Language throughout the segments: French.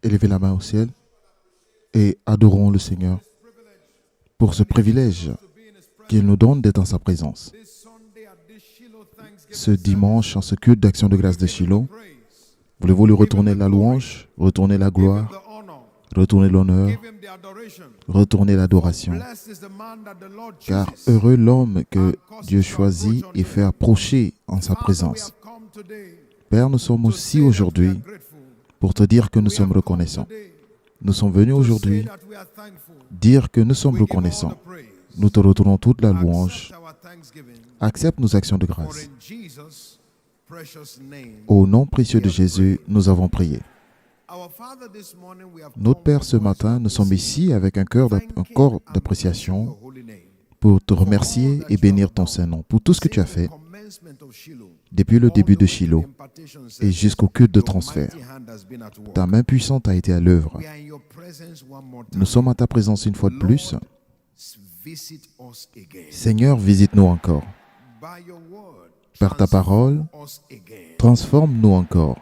élever la main au ciel et adorons le Seigneur pour ce privilège qu'il nous donne d'être en sa présence. Ce dimanche, en ce culte d'action de grâce de Shiloh, voulez-vous lui retourner la louange, retourner la gloire, retourner l'honneur, retourner l'adoration? Car heureux l'homme que Dieu choisit et fait approcher en sa présence. Père, nous sommes aussi aujourd'hui pour te dire que nous sommes reconnaissants. Nous sommes venus aujourd'hui dire que nous sommes reconnaissants. Nous te retournons toute la louange. Accepte nos actions de grâce. Au nom précieux de Jésus, nous avons prié. Notre Père, ce matin, nous sommes ici avec un corps d'appréciation pour te remercier et bénir ton Saint-Nom pour tout ce que tu as fait depuis le début de Shiloh et jusqu'au culte de transfert. Ta main puissante a été à l'œuvre. Nous sommes à ta présence une fois de plus. Seigneur, visite-nous encore. Par ta parole, transforme-nous encore.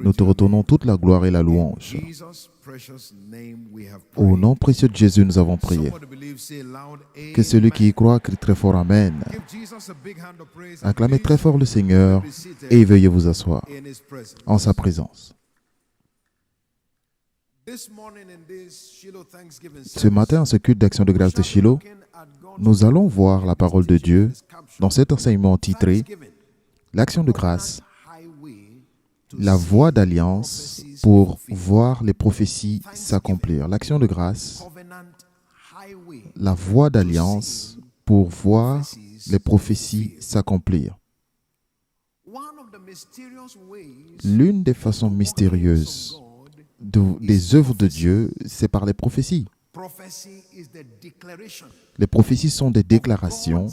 Nous te retournons toute la gloire et la louange. Au nom précieux de Jésus, nous avons prié. Que celui qui y croit crie très fort Amen. Acclamez très fort le Seigneur et veuillez vous asseoir en sa présence. Ce matin, en ce culte d'action de grâce de Shiloh, nous allons voir la parole de Dieu dans cet enseignement titré « L'action de grâce, la voie d'alliance pour voir les prophéties s'accomplir. » L'action de grâce, la voie d'alliance pour voir les prophéties s'accomplir. L'une des façons mystérieuses des œuvres de Dieu, c'est par les prophéties. Les prophéties sont des déclarations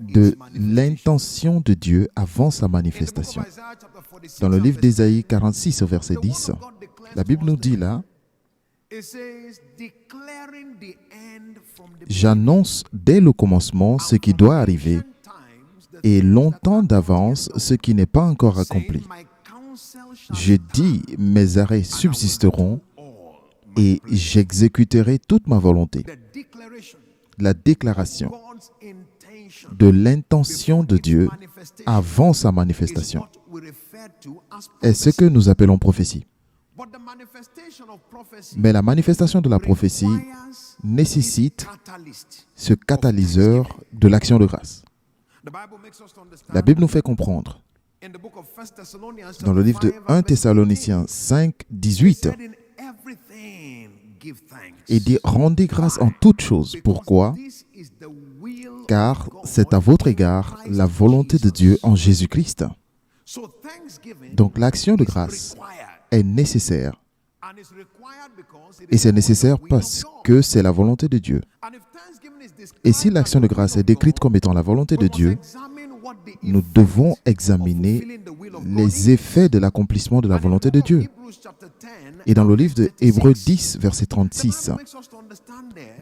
de l'intention de Dieu avant sa manifestation. Dans le livre d'Ésaïe 46, au verset 10, la Bible nous dit là, « J'annonce dès le commencement ce qui doit arriver et longtemps d'avance ce qui n'est pas encore accompli. Je dis, mes arrêts subsisteront et j'exécuterai toute ma volonté. » La déclaration de l'intention de Dieu avant sa manifestation est ce que nous appelons prophétie. Mais la manifestation de la prophétie nécessite ce catalyseur de l'action de grâce. La Bible nous fait comprendre dans le livre de 1 Thessaloniciens 5, 18, il dit « Rendez grâce en toutes choses. Pourquoi ? Car c'est à votre égard la volonté de Dieu en Jésus-Christ. » Donc l'action de grâce est nécessaire. Et c'est nécessaire parce que c'est la volonté de Dieu. Et si l'action de grâce est décrite comme étant la volonté de Dieu, nous devons examiner les effets de l'accomplissement de la volonté de Dieu. Et dans le livre de Hébreux 10, verset 36,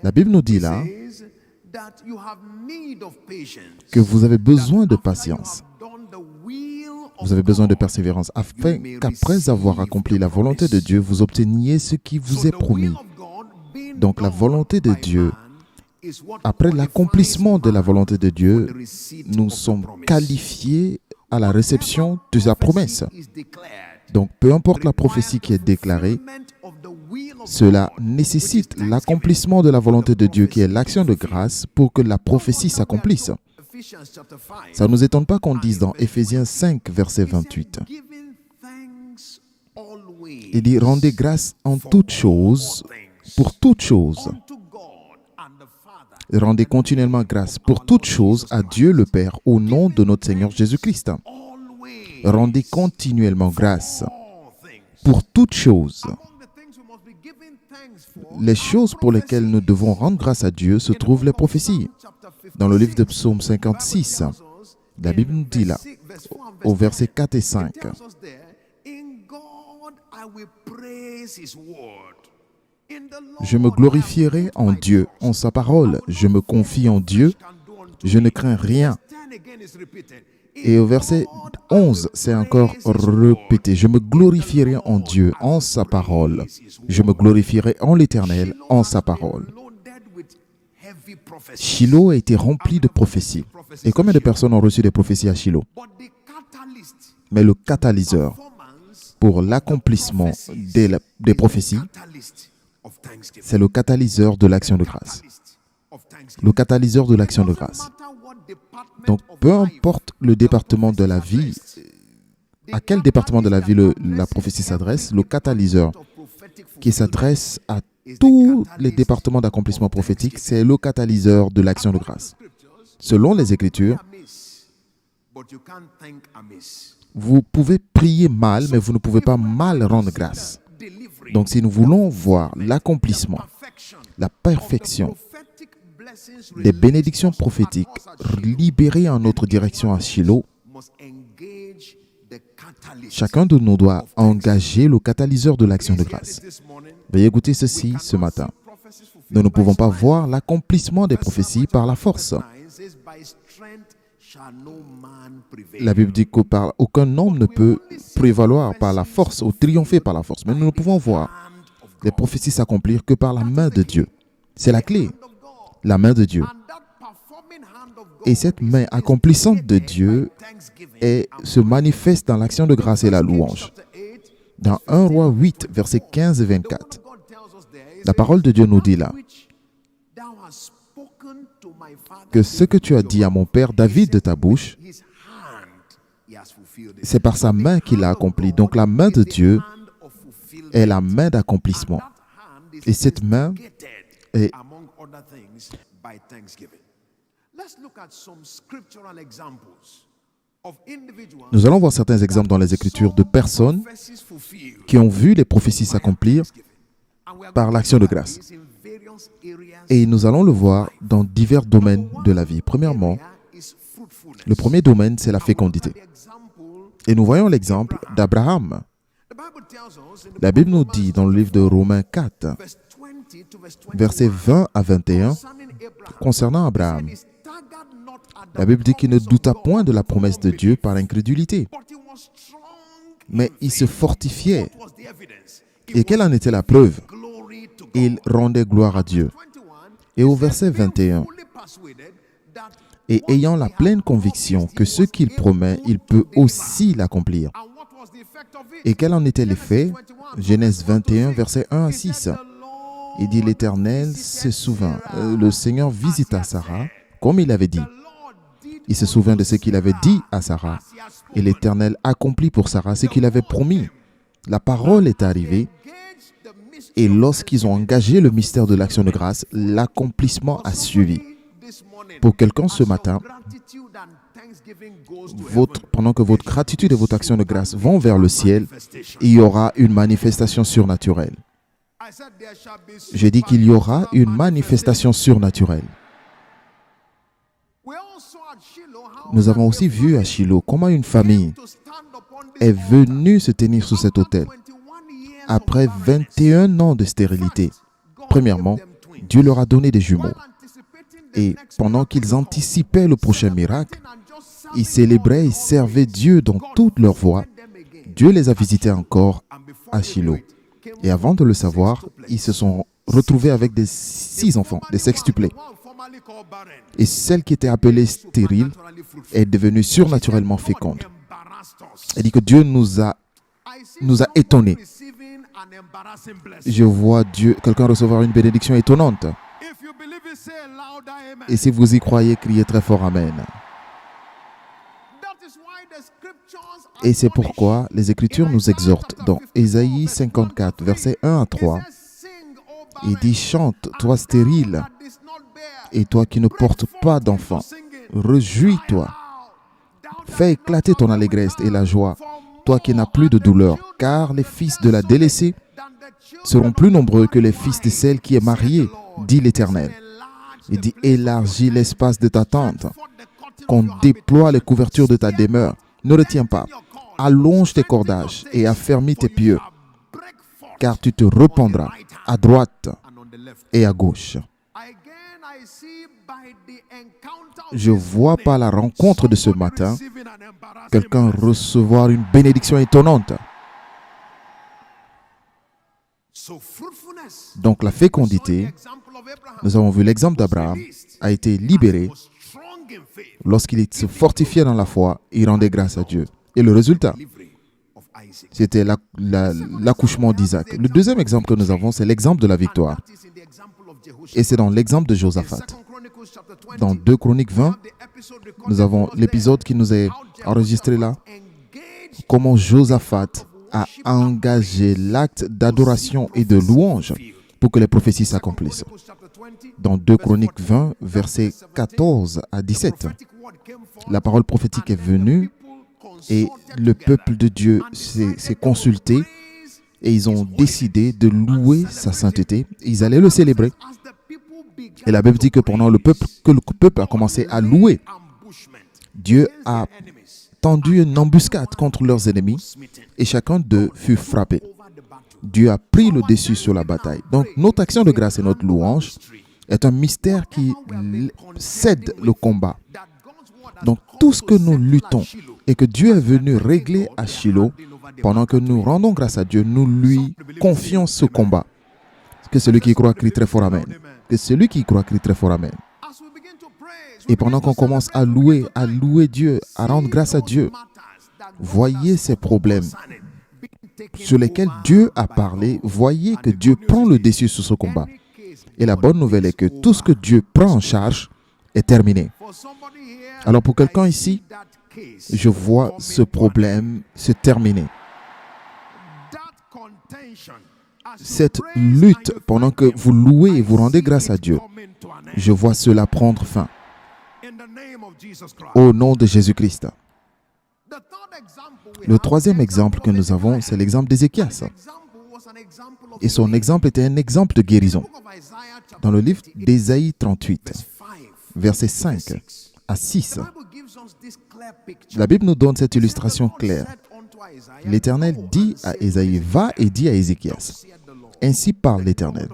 la Bible nous dit là que vous avez besoin de patience, vous avez besoin de persévérance, afin qu'après avoir accompli la volonté de Dieu, vous obteniez ce qui vous est promis. Donc la volonté de Dieu, après l'accomplissement de la volonté de Dieu, nous sommes qualifiés à la réception de sa promesse. Donc, peu importe la prophétie qui est déclarée, cela nécessite l'accomplissement de la volonté de Dieu, qui est l'action de grâce, pour que la prophétie s'accomplisse. Ça ne nous étonne pas qu'on dise dans Éphésiens 5, verset 28, il dit « Rendez grâce en toutes choses, pour toutes choses. Rendez continuellement grâce pour toutes choses à Dieu le Père, au nom de notre Seigneur Jésus-Christ. » Rendez continuellement grâce pour toutes choses. Les choses pour lesquelles nous devons rendre grâce à Dieu se trouvent les prophéties. Dans le livre de Psaume 56, la Bible nous dit là, au verset 4 et 5, « Je me glorifierai en Dieu, en sa parole. Je me confie en Dieu. Je ne crains rien. » Et au verset 11, c'est encore répété. Je me glorifierai en Dieu, en sa parole. Je me glorifierai en l'Éternel, en sa parole. Shiloh a été rempli de prophéties. Et combien de personnes ont reçu des prophéties à Shiloh? Mais le catalyseur pour l'accomplissement des prophéties, c'est le catalyseur de l'action de grâce. Le catalyseur de l'action de grâce. Donc, peu importe le département de la vie, à quel département de la vie la prophétie s'adresse, le catalyseur qui s'adresse à tous les départements d'accomplissement prophétique, c'est le catalyseur de l'action de grâce. Selon les Écritures, vous pouvez prier mal, mais vous ne pouvez pas mal rendre grâce. Donc, si nous voulons voir l'accomplissement, la perfection des bénédictions prophétiques libérées en notre direction à Shiloh, chacun de nous doit engager le catalyseur de l'action de grâce. Veuillez écouter ceci ce matin. Nous ne pouvons pas voir l'accomplissement des prophéties par la force. La Bible dit qu'aucun homme ne peut prévaloir par la force ou triompher par la force. Mais nous ne pouvons voir les prophéties s'accomplir que par la main de Dieu. C'est la clé, la main de Dieu. Et cette main accomplissante de Dieu se manifeste dans l'action de grâce et la louange. Dans 1 Roi 8, versets 15 et 24, la parole de Dieu nous dit là que ce que tu as dit à mon père David de ta bouche, c'est par sa main qu'il l'a accompli. Donc la main de Dieu est la main d'accomplissement. Et cette main est... Nous allons voir certains exemples dans les Écritures de personnes qui ont vu les prophéties s'accomplir par l'action de grâce. Et nous allons le voir dans divers domaines de la vie. Premièrement, le premier domaine, c'est la fécondité. Et nous voyons l'exemple d'Abraham. La Bible nous dit dans le livre de Romains 4, versets 20 à 21, concernant Abraham, la Bible dit qu'il ne douta point de la promesse de Dieu par incrédulité, mais il se fortifiait. Et quelle en était la preuve? Il rendait gloire à Dieu. Et au verset 21, et ayant la pleine conviction que ce qu'il promet, il peut aussi l'accomplir. Et quel en était l'effet? Genèse 21, versets 1 à 6. Il dit, l'Éternel se souvint. Le Seigneur visita Sarah, comme il avait dit. Il se souvint de ce qu'il avait dit à Sarah. Et l'Éternel accomplit pour Sarah ce qu'il avait promis. La parole est arrivée. Et lorsqu'ils ont engagé le mystère de l'action de grâce, l'accomplissement a suivi. Pour quelqu'un ce matin, pendant que votre gratitude et votre action de grâce vont vers le ciel, il y aura une manifestation surnaturelle. J'ai dit qu'il y aura une manifestation surnaturelle. Nous avons aussi vu à Shiloh comment une famille est venue se tenir sous cet autel après 21 ans de stérilité. Premièrement, Dieu leur a donné des jumeaux. Et pendant qu'ils anticipaient le prochain miracle, ils célébraient et servaient Dieu dans toute leur voie. Dieu les a visités encore à Shiloh. Et avant de le savoir, ils se sont retrouvés avec 6 enfants, des sextuplés. Et celle qui était appelée stérile est devenue surnaturellement féconde. Elle dit que Dieu nous a étonnés. Je vois quelqu'un recevoir une bénédiction étonnante. Et si vous y croyez, criez très fort Amen. Et c'est pourquoi les Écritures nous exhortent dans Ésaïe 54, versets 1 à 3. Il dit, chante, toi stérile, et toi qui ne portes pas d'enfant, réjouis-toi. Fais éclater ton allégresse et la joie, toi qui n'as plus de douleur, car les fils de la délaissée seront plus nombreux que les fils de celle qui est mariée, dit l'Éternel. Il dit, élargis l'espace de ta tente, qu'on déploie les couvertures de ta demeure. Ne retiens pas, allonge tes cordages et affermis tes pieux, car tu te rependras à droite et à gauche. Je vois par la rencontre de ce matin quelqu'un recevoir une bénédiction étonnante. Donc la fécondité, nous avons vu l'exemple d'Abraham, a été libéré lorsqu'il se fortifiait dans la foi, il rendait grâce à Dieu. Et le résultat, c'était l'accouchement d'Isaac. Le deuxième exemple que nous avons, c'est l'exemple de la victoire. Et c'est dans l'exemple de Josaphat. Dans 2 Chroniques 20, nous avons l'épisode qui nous est enregistré là. Comment Josaphat a engagé l'acte d'adoration et de louange pour que les prophéties s'accomplissent. Dans 2 Chroniques 20, versets 14 à 17, la parole prophétique est venue et le peuple de Dieu s'est consulté et ils ont décidé de louer sa sainteté. Ils allaient le célébrer. Et la Bible dit que pendant le peuple a commencé à louer, Dieu a tendu une embuscade contre leurs ennemis et chacun d'eux fut frappé. Dieu a pris le dessus sur la bataille. Donc notre action de grâce et notre louange est un mystère qui cède le combat. Donc tout ce que nous luttons et que Dieu est venu régler à Shiloh, pendant que nous rendons grâce à Dieu, nous lui confions ce combat. Que celui qui croit crie très fort Amen. Que celui qui croit crie très fort Amen. Et pendant qu'on commence à louer Dieu, à rendre grâce à Dieu, voyez ces problèmes sur lesquels Dieu a parlé, voyez que Dieu prend le dessus sur ce combat. Et la bonne nouvelle est que tout ce que Dieu prend en charge est terminé. Alors pour quelqu'un ici, je vois ce problème se terminer. Cette lutte, pendant que vous louez et vous rendez grâce à Dieu, je vois cela prendre fin. Au nom de Jésus-Christ. Le troisième exemple que nous avons, c'est l'exemple d'Ézéchias. Et son exemple était un exemple de guérison. Dans le livre d'Ésaïe 38, versets 5 à 6, la Bible nous donne cette illustration claire. L'Éternel dit à Ésaïe, va et dis à Ézéchias, ainsi parle l'Éternel,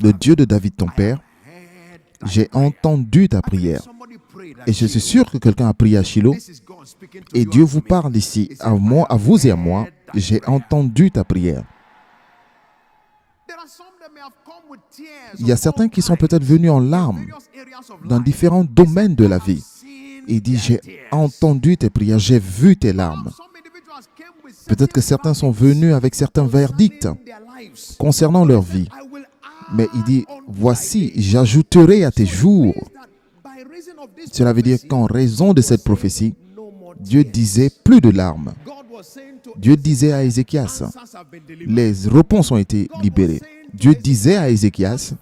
le Dieu de David ton père, j'ai entendu ta prière. Et je suis sûr que quelqu'un a prié à Shiloh. Et Dieu vous parle ici, à moi, à vous et à moi. J'ai entendu ta prière. Il y a certains qui sont peut-être venus en larmes dans différents domaines de la vie. Et dit, j'ai entendu tes prières, j'ai vu tes larmes. Peut-être que certains sont venus avec certains verdicts concernant leur vie. Mais il dit, voici, j'ajouterai à tes jours. Cela veut dire qu'en raison de cette prophétie, Dieu disait plus de larmes. Dieu disait à Ézéchias, les réponses ont été libérées. Dieu disait à Ézéchias,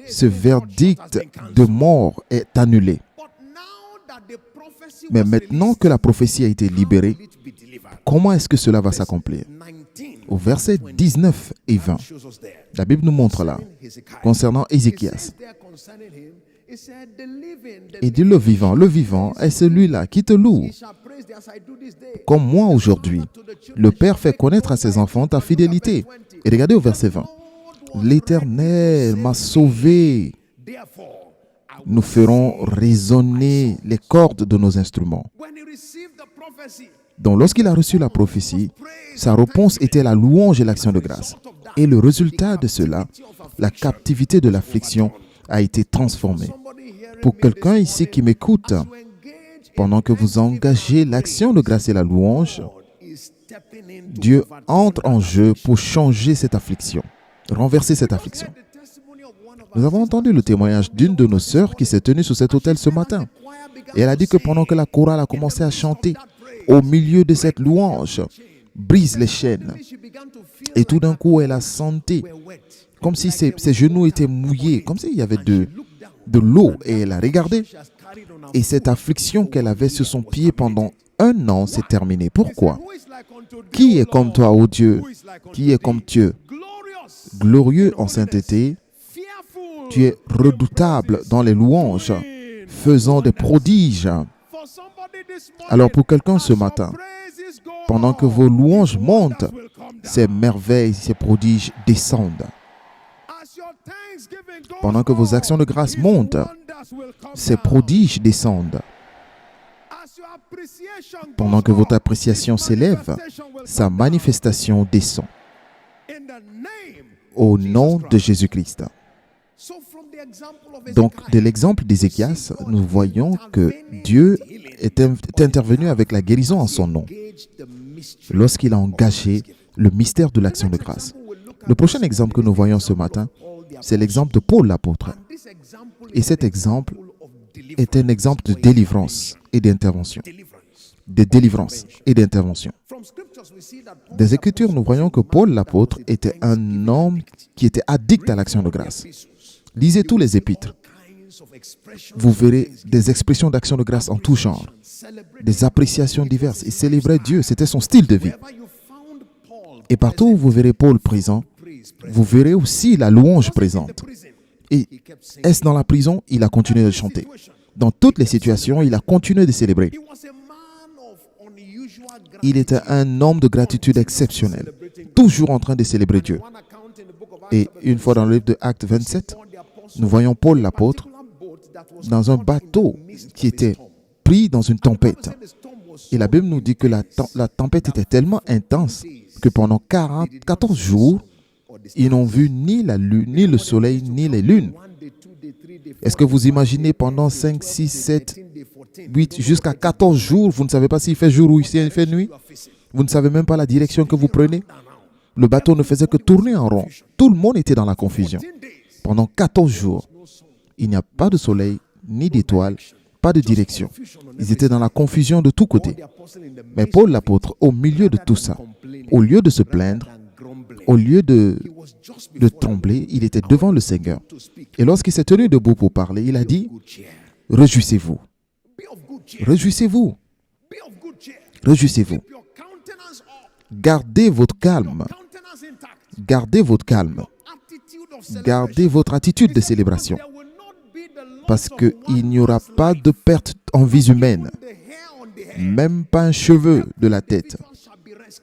ce verdict de mort est annulé. Mais maintenant que la prophétie a été libérée, comment est-ce que cela va s'accomplir? Au verset 19 et 20, la Bible nous montre là, concernant Ézéchias. Il dit le vivant est celui-là qui te loue. Comme moi aujourd'hui, le Père fait connaître à ses enfants ta fidélité. Et regardez au verset 20. L'Éternel m'a sauvé. Nous ferons résonner les cordes de nos instruments. Donc lorsqu'il a reçu la prophétie, sa réponse était la louange et l'action de grâce. Et le résultat de cela, la captivité de l'affliction a été transformée. Pour quelqu'un ici qui m'écoute, pendant que vous engagez l'action de grâce et la louange, Dieu entre en jeu pour changer cette affliction, renverser cette affliction. Nous avons entendu le témoignage d'une de nos sœurs qui s'est tenue sur cet autel ce matin. Et elle a dit que pendant que la chorale a commencé à chanter, au milieu de cette louange, brise les chaînes. Et tout d'un coup, elle a senti comme si ses genoux étaient mouillés, comme s'il y avait de l'eau. Et elle a regardé. Et cette affliction qu'elle avait sur son pied pendant 1 an s'est terminée. Pourquoi? Qui est comme toi, ô Dieu? Qui est comme Dieu? Glorieux en sainteté, tu es redoutable dans les louanges, faisant des prodiges. Alors pour quelqu'un ce matin, pendant que vos louanges montent, ces merveilles, ces prodiges descendent. Pendant que vos actions de grâce montent, ces prodiges descendent. Pendant que votre appréciation s'élève, sa manifestation descend. Au nom de Jésus-Christ. Donc, de l'exemple d'Ézéchias, nous voyons que Dieu est intervenu avec la guérison en son nom, lorsqu'il a engagé le mystère de l'action de grâce. Le prochain exemple que nous voyons ce matin, c'est l'exemple de Paul l'apôtre. Et cet exemple est un exemple de délivrance et d'intervention. De délivrance et d'intervention. Des Écritures, nous voyons que Paul l'apôtre était un homme qui était addict à l'action de grâce. Lisez tous les épîtres. Vous verrez des expressions d'action de grâce en tout genre, des appréciations diverses. Il célébrait Dieu, c'était son style de vie. Et partout où vous verrez Paul présent, vous verrez aussi la louange présente. Et est-ce dans la prison? Il a continué de chanter. Dans toutes les situations, il a continué de célébrer. Il était un homme de gratitude exceptionnelle, toujours en train de célébrer Dieu. Et une fois dans le livre de Actes 27, nous voyons Paul l'apôtre dans un bateau qui était pris dans une tempête. Et la Bible nous dit que la tempête était tellement intense que pendant 14 jours, ils n'ont vu ni la lune, ni le soleil, ni les lunes. Est-ce que vous imaginez pendant 5, 6, 7, 8, jusqu'à 14 jours, vous ne savez pas s'il fait jour ou s'il fait nuit? Vous ne savez même pas la direction que vous prenez? Le bateau ne faisait que tourner en rond. Tout le monde était dans la confusion. Pendant 14 jours, il n'y a pas de soleil, ni d'étoiles, pas de direction. Ils étaient dans la confusion de tous côtés. Mais Paul l'apôtre, au milieu de tout ça, au lieu de se plaindre, au lieu de trembler, il était devant le Seigneur. Et lorsqu'il s'est tenu debout pour parler, il a dit, « Réjouissez-vous. Réjouissez-vous. Réjouissez-vous. Gardez votre calme. Gardez votre calme. Gardez votre attitude de célébration. Parce qu'il n'y aura pas de perte en vie humaine. Même pas un cheveu de la tête.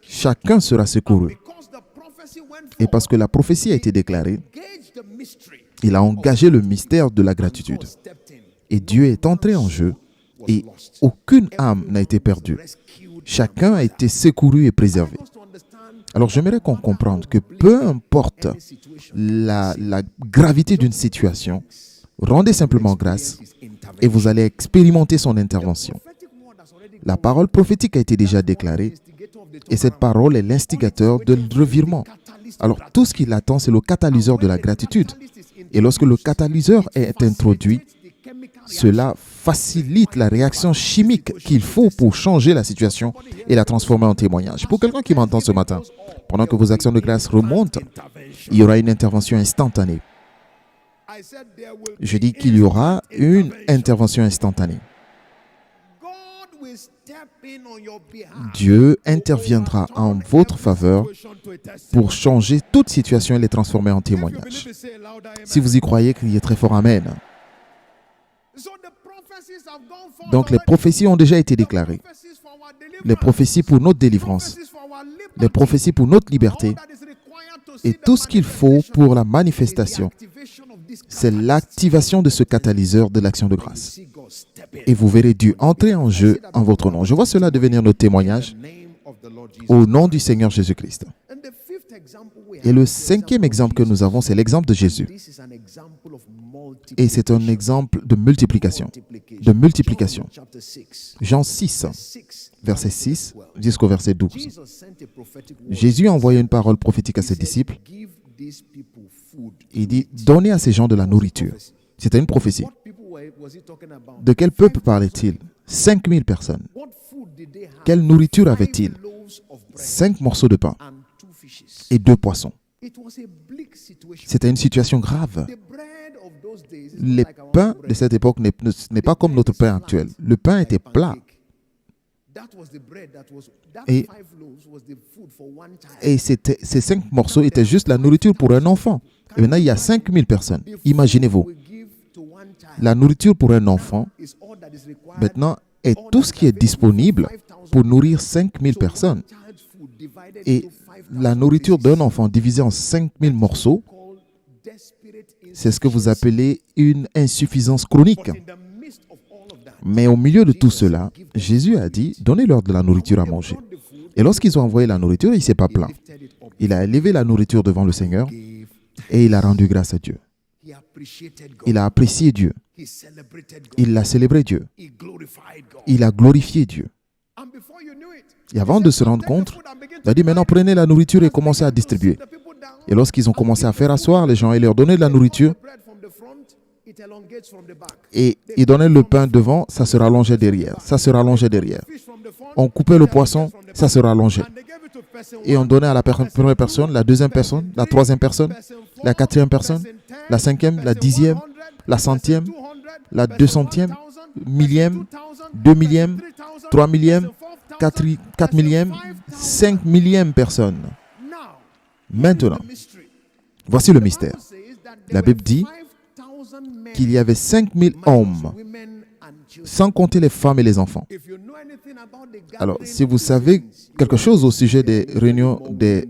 Chacun sera secouru. Et parce que la prophétie a été déclarée, il a engagé le mystère de la gratitude. Et Dieu est entré en jeu et aucune âme n'a été perdue. Chacun a été secouru et préservé. Alors j'aimerais qu'on comprenne que peu importe la gravité d'une situation, rendez simplement grâce et vous allez expérimenter son intervention. La parole prophétique a été déjà déclarée et cette parole est l'instigateur de revirement. Alors tout ce qui l'attend, c'est le catalyseur de la gratitude. Et lorsque le catalyseur est introduit, cela facilite la réaction chimique qu'il faut pour changer la situation et la transformer en témoignage. Pour quelqu'un qui m'entend ce matin, pendant que vos actions de grâce remontent, il y aura une intervention instantanée. Je dis qu'il y aura une intervention instantanée. Dieu interviendra en votre faveur pour changer toute situation et les transformer en témoignage. Si vous y croyez, criez très fort Amen. Donc les prophéties ont déjà été déclarées. Les prophéties pour notre délivrance, les prophéties pour notre liberté et tout ce qu'il faut pour la manifestation, c'est l'activation de ce catalyseur de l'action de grâce. Et vous verrez Dieu entrer en jeu en votre nom. Je vois cela devenir notre témoignage au nom du Seigneur Jésus-Christ. Et le cinquième exemple que nous avons, c'est l'exemple de Jésus. Et c'est un exemple de multiplication. De multiplication. Jean 6, verset 6 jusqu'au verset 12. Jésus a envoyé une parole prophétique à ses disciples. Il dit, donnez à ces gens de la nourriture. C'était une prophétie. De quel peuple parlait-il? 5000 personnes. Quelle nourriture avait-il? 5 morceaux de pain et 2 poissons. C'était une situation grave. Les pains de cette époque n'est pas comme notre pain actuel. Le pain était plat. Et ces 5 morceaux étaient juste la nourriture pour un enfant. Et maintenant, il y a 5000 personnes. Imaginez-vous. La nourriture pour un enfant, maintenant, est tout ce qui est disponible pour nourrir 5000 personnes. Et la nourriture d'un enfant divisée en 5000 morceaux C'est ce que vous appelez une insuffisance chronique. Mais au milieu de tout cela, Jésus a dit, donnez-leur de la nourriture à manger. Et lorsqu'ils ont envoyé la nourriture, il ne s'est pas plaint. Il a élevé la nourriture devant le Seigneur et il a rendu grâce à Dieu. Il a apprécié Dieu. Il a célébré Dieu. Il a glorifié Dieu. Et avant de se rendre compte, il a dit, maintenant prenez la nourriture et commencez à distribuer. Et lorsqu'ils ont commencé à faire asseoir les gens et leur donner de la nourriture, et ils donnaient le pain devant, ça se rallongeait derrière, ça se rallongeait derrière. On coupait le poisson, ça se rallongeait. Et on donnait à la première personne, la deuxième personne, la troisième personne, la quatrième personne, la cinquième, la dixième, la centième, la 200e, millième, 2 millième, 3 millième, 4 millième, 5 millième personne. Maintenant, voici le mystère. La Bible dit qu'il y avait 5000 hommes, sans compter les femmes et les enfants. Alors, si vous savez quelque chose au sujet des réunions des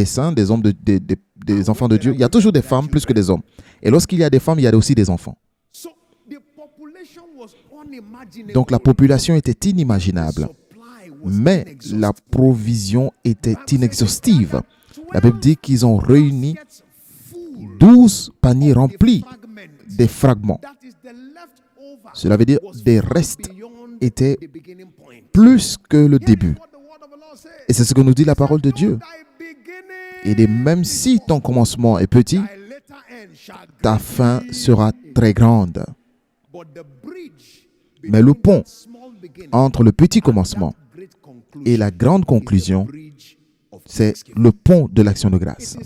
saints, des hommes, des enfants de Dieu, il y a toujours des femmes plus que des hommes. Et lorsqu'il y a des femmes, il y a aussi des enfants. Donc la population était inimaginable, mais la provision était inexhaustive. La Bible dit qu'ils ont réuni 12 paniers remplis des fragments. Cela veut dire des restes étaient plus que le début. Et c'est ce que nous dit la parole de Dieu. Il dit, même si ton commencement est petit, ta fin sera très grande. Mais le pont entre le petit commencement et la grande conclusion, c'est le pont de l'action de grâce.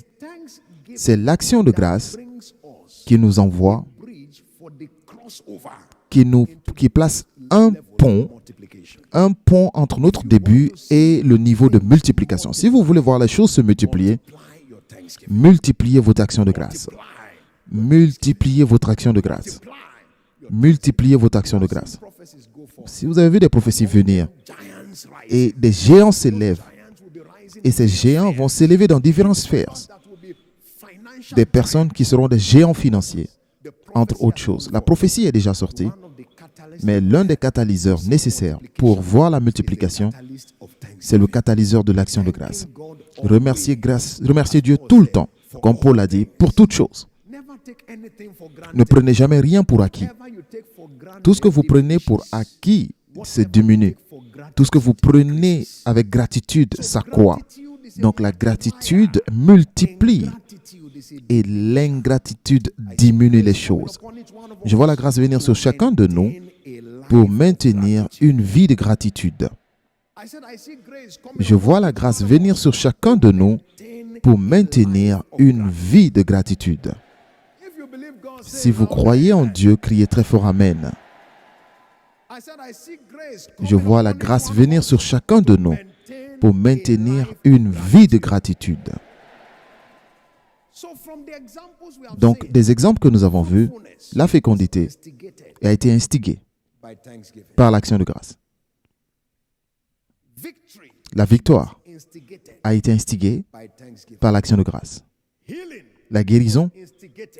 C'est l'action de grâce qui nous envoie, qui place un pont entre notre début et le niveau de multiplication. Si vous voulez voir les choses se multiplier, multipliez votre action de grâce. Multipliez votre action de grâce. Multipliez votre action de grâce. Si vous avez vu des prophéties venir et des géants s'élèvent, et ces géants vont s'élever dans différentes sphères, des personnes qui seront des géants financiers, entre autres choses. La prophétie est déjà sortie, mais l'un des catalyseurs nécessaires pour voir la multiplication, c'est le catalyseur de l'action de grâce. Remerciez Dieu tout le temps, comme Paul l'a dit, pour toutes choses. Ne prenez jamais rien pour acquis. Tout ce que vous prenez pour acquis, c'est diminué. Tout ce que vous prenez avec gratitude, ça croît. Donc la gratitude multiplie et l'ingratitude diminue les choses. Je vois la grâce venir sur chacun de nous pour maintenir une vie de gratitude. Je vois la grâce venir sur chacun de nous pour maintenir une vie de gratitude. Si vous croyez en Dieu, criez très fort Amen. Je vois la grâce venir sur chacun de nous pour maintenir une vie de gratitude. Donc, des exemples que nous avons vus, la fécondité a été instiguée par l'action de grâce. La victoire a été instiguée par l'action de grâce. La guérison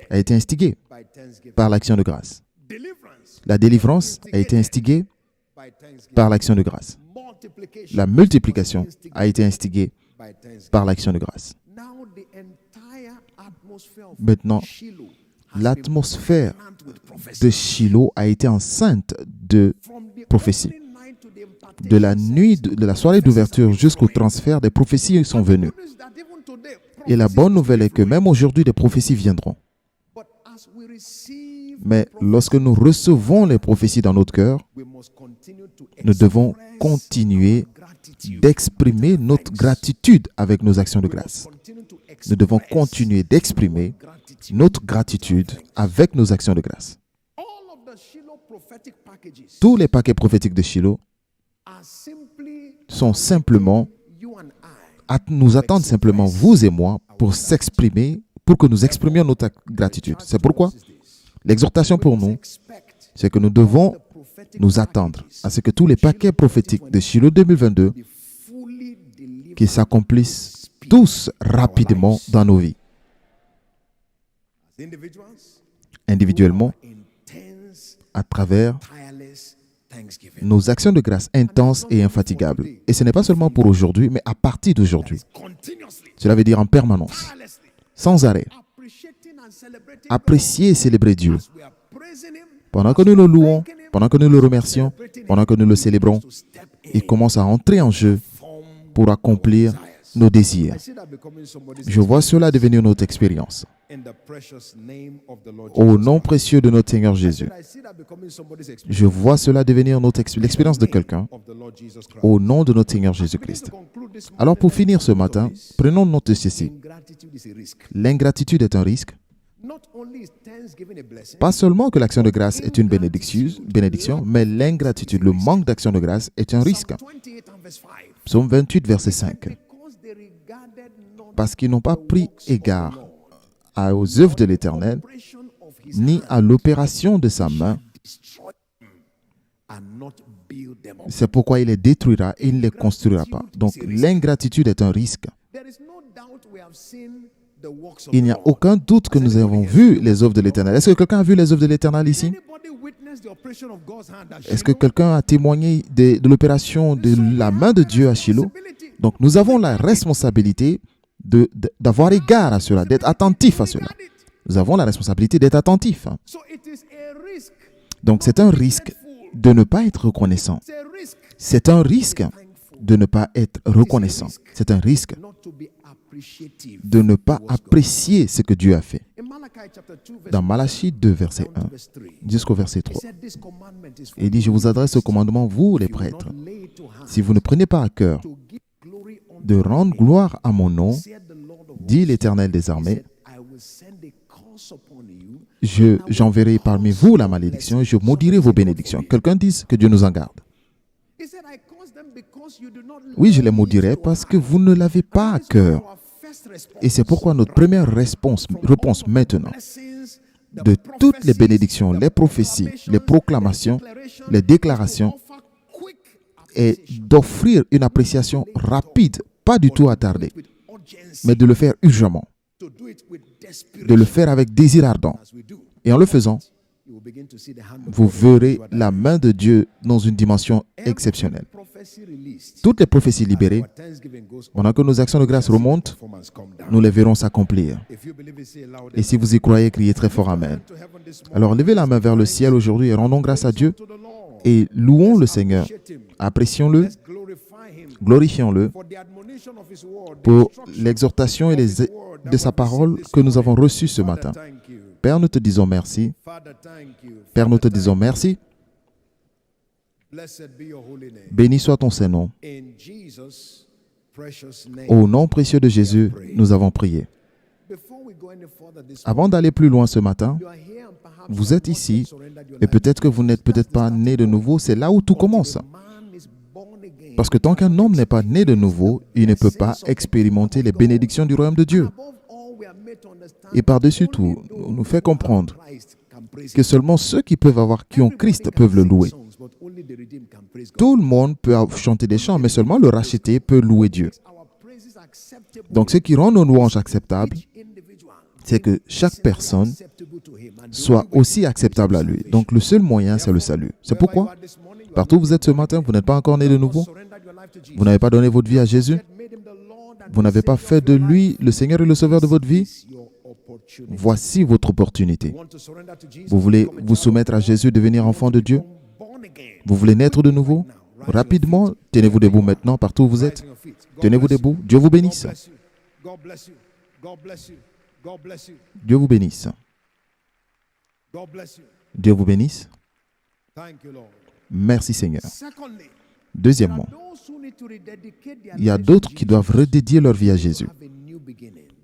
a été instiguée par l'action de grâce. La délivrance a été instiguée par l'action de grâce. La multiplication a été instiguée par l'action de grâce. Maintenant, l'atmosphère de Shiloh a été enceinte de prophéties. De la nuit, de la soirée d'ouverture jusqu'au transfert, des prophéties sont venues. Et la bonne nouvelle est que même aujourd'hui, des prophéties viendront. Mais lorsque nous recevons les prophéties dans notre cœur, nous devons continuer d'exprimer notre gratitude avec nos actions de grâce. Nous devons continuer d'exprimer notre gratitude avec nos actions de grâce. Tous les paquets prophétiques de Shiloh sont simplement, nous attendent simplement, vous et moi, pour s'exprimer, pour que nous exprimions notre gratitude. C'est pourquoi l'exhortation pour nous, c'est que nous devons nous attendre à ce que tous les paquets prophétiques de Shiloh 2022 qu'ils s'accomplissent tous rapidement dans nos vies. individuellement, à travers nos actions de grâce intenses et infatigables. Et ce n'est pas seulement pour aujourd'hui, mais à partir d'aujourd'hui. Cela veut dire en permanence, sans arrêt. Apprécier et célébrer Dieu. Pendant que nous le louons, pendant que nous le remercions, pendant que nous le célébrons, il commence à entrer en jeu pour accomplir nos désirs. Je vois cela devenir notre expérience. Au nom précieux de notre Seigneur Jésus. Je vois cela devenir l'expérience de quelqu'un au nom de notre Seigneur Jésus-Christ. Alors pour finir ce matin, prenons note de ceci. L'ingratitude est un risque. Pas seulement que l'action de grâce est une bénédiction, mais l'ingratitude, le manque d'action de grâce est un risque. Psaume 28, verset 5. Parce qu'ils n'ont pas pris égard aux œuvres de l'Éternel, ni à l'opération de sa main. C'est pourquoi il les détruira et il ne les construira pas. Donc l'ingratitude est un risque. Il n'y a aucun doute que nous avons vu les œuvres de l'Éternel. Est-ce que quelqu'un a vu les œuvres de l'Éternel ici? Est-ce que quelqu'un a témoigné de l'opération de la main de Dieu à Shiloh? Donc nous avons la responsabilité d'avoir égard à cela, d'être attentif à cela. Nous avons la responsabilité d'être attentif. Donc c'est un risque de ne pas être reconnaissant. C'est un risque de ne pas être reconnaissant. C'est un risque de ne pas apprécier ce que Dieu a fait. Dans Malachie 2, verset 1 jusqu'au verset 3, il dit, « Je vous adresse ce commandement, vous les prêtres. Si vous ne prenez pas à cœur de rendre gloire à mon nom, dit l'Éternel des armées, j'enverrai parmi vous la malédiction et je maudirai vos bénédictions. » Quelqu'un dise que Dieu nous en garde. Oui, je les maudirai parce que vous ne l'avez pas à cœur. Et c'est pourquoi notre première réponse maintenant, de toutes les bénédictions, les prophéties, les proclamations, les déclarations, est d'offrir une appréciation rapide, pas du tout attardée, mais de le faire urgemment, de le faire avec désir ardent. Et en le faisant, vous verrez la main de Dieu dans une dimension exceptionnelle. Toutes les prophéties libérées, pendant que nos actions de grâce remontent, nous les verrons s'accomplir. Et si vous y croyez, criez très fort Amen. Alors levez la main vers le ciel aujourd'hui et rendons grâce à Dieu et louons le Seigneur. Apprécions-le, glorifions-le pour l'exhortation de sa parole que nous avons reçue ce matin. Père, nous te disons merci. Père, nous te disons merci. Béni soit ton Saint-Nom. Au nom précieux de Jésus, nous avons prié. Avant d'aller plus loin ce matin, vous êtes ici et peut-être que vous n'êtes peut-être pas né de nouveau. C'est là où tout commence. Parce que tant qu'un homme n'est pas né de nouveau, il ne peut pas expérimenter les bénédictions du royaume de Dieu. Et par-dessus tout, on nous fait comprendre que seulement ceux qui ont Christ peuvent le louer. Tout le monde peut chanter des chants, mais seulement le racheté peut louer Dieu. Donc ce qui rend nos louanges acceptables, c'est que chaque personne soit aussi acceptable à lui. Donc le seul moyen, c'est le salut. C'est pourquoi, partout où vous êtes ce matin, vous n'êtes pas encore né de nouveau. Vous n'avez pas donné votre vie à Jésus. Vous n'avez pas fait de lui le Seigneur et le Sauveur de votre vie. Voici votre opportunité. Vous voulez vous soumettre à Jésus, devenir enfant de Dieu? Vous voulez naître de nouveau? Rapidement, tenez-vous debout maintenant, partout où vous êtes. Tenez-vous debout. Dieu vous bénisse. Dieu vous bénisse. Dieu vous bénisse. Merci Seigneur. Deuxièmement, il y a d'autres qui doivent redédier leur vie à Jésus.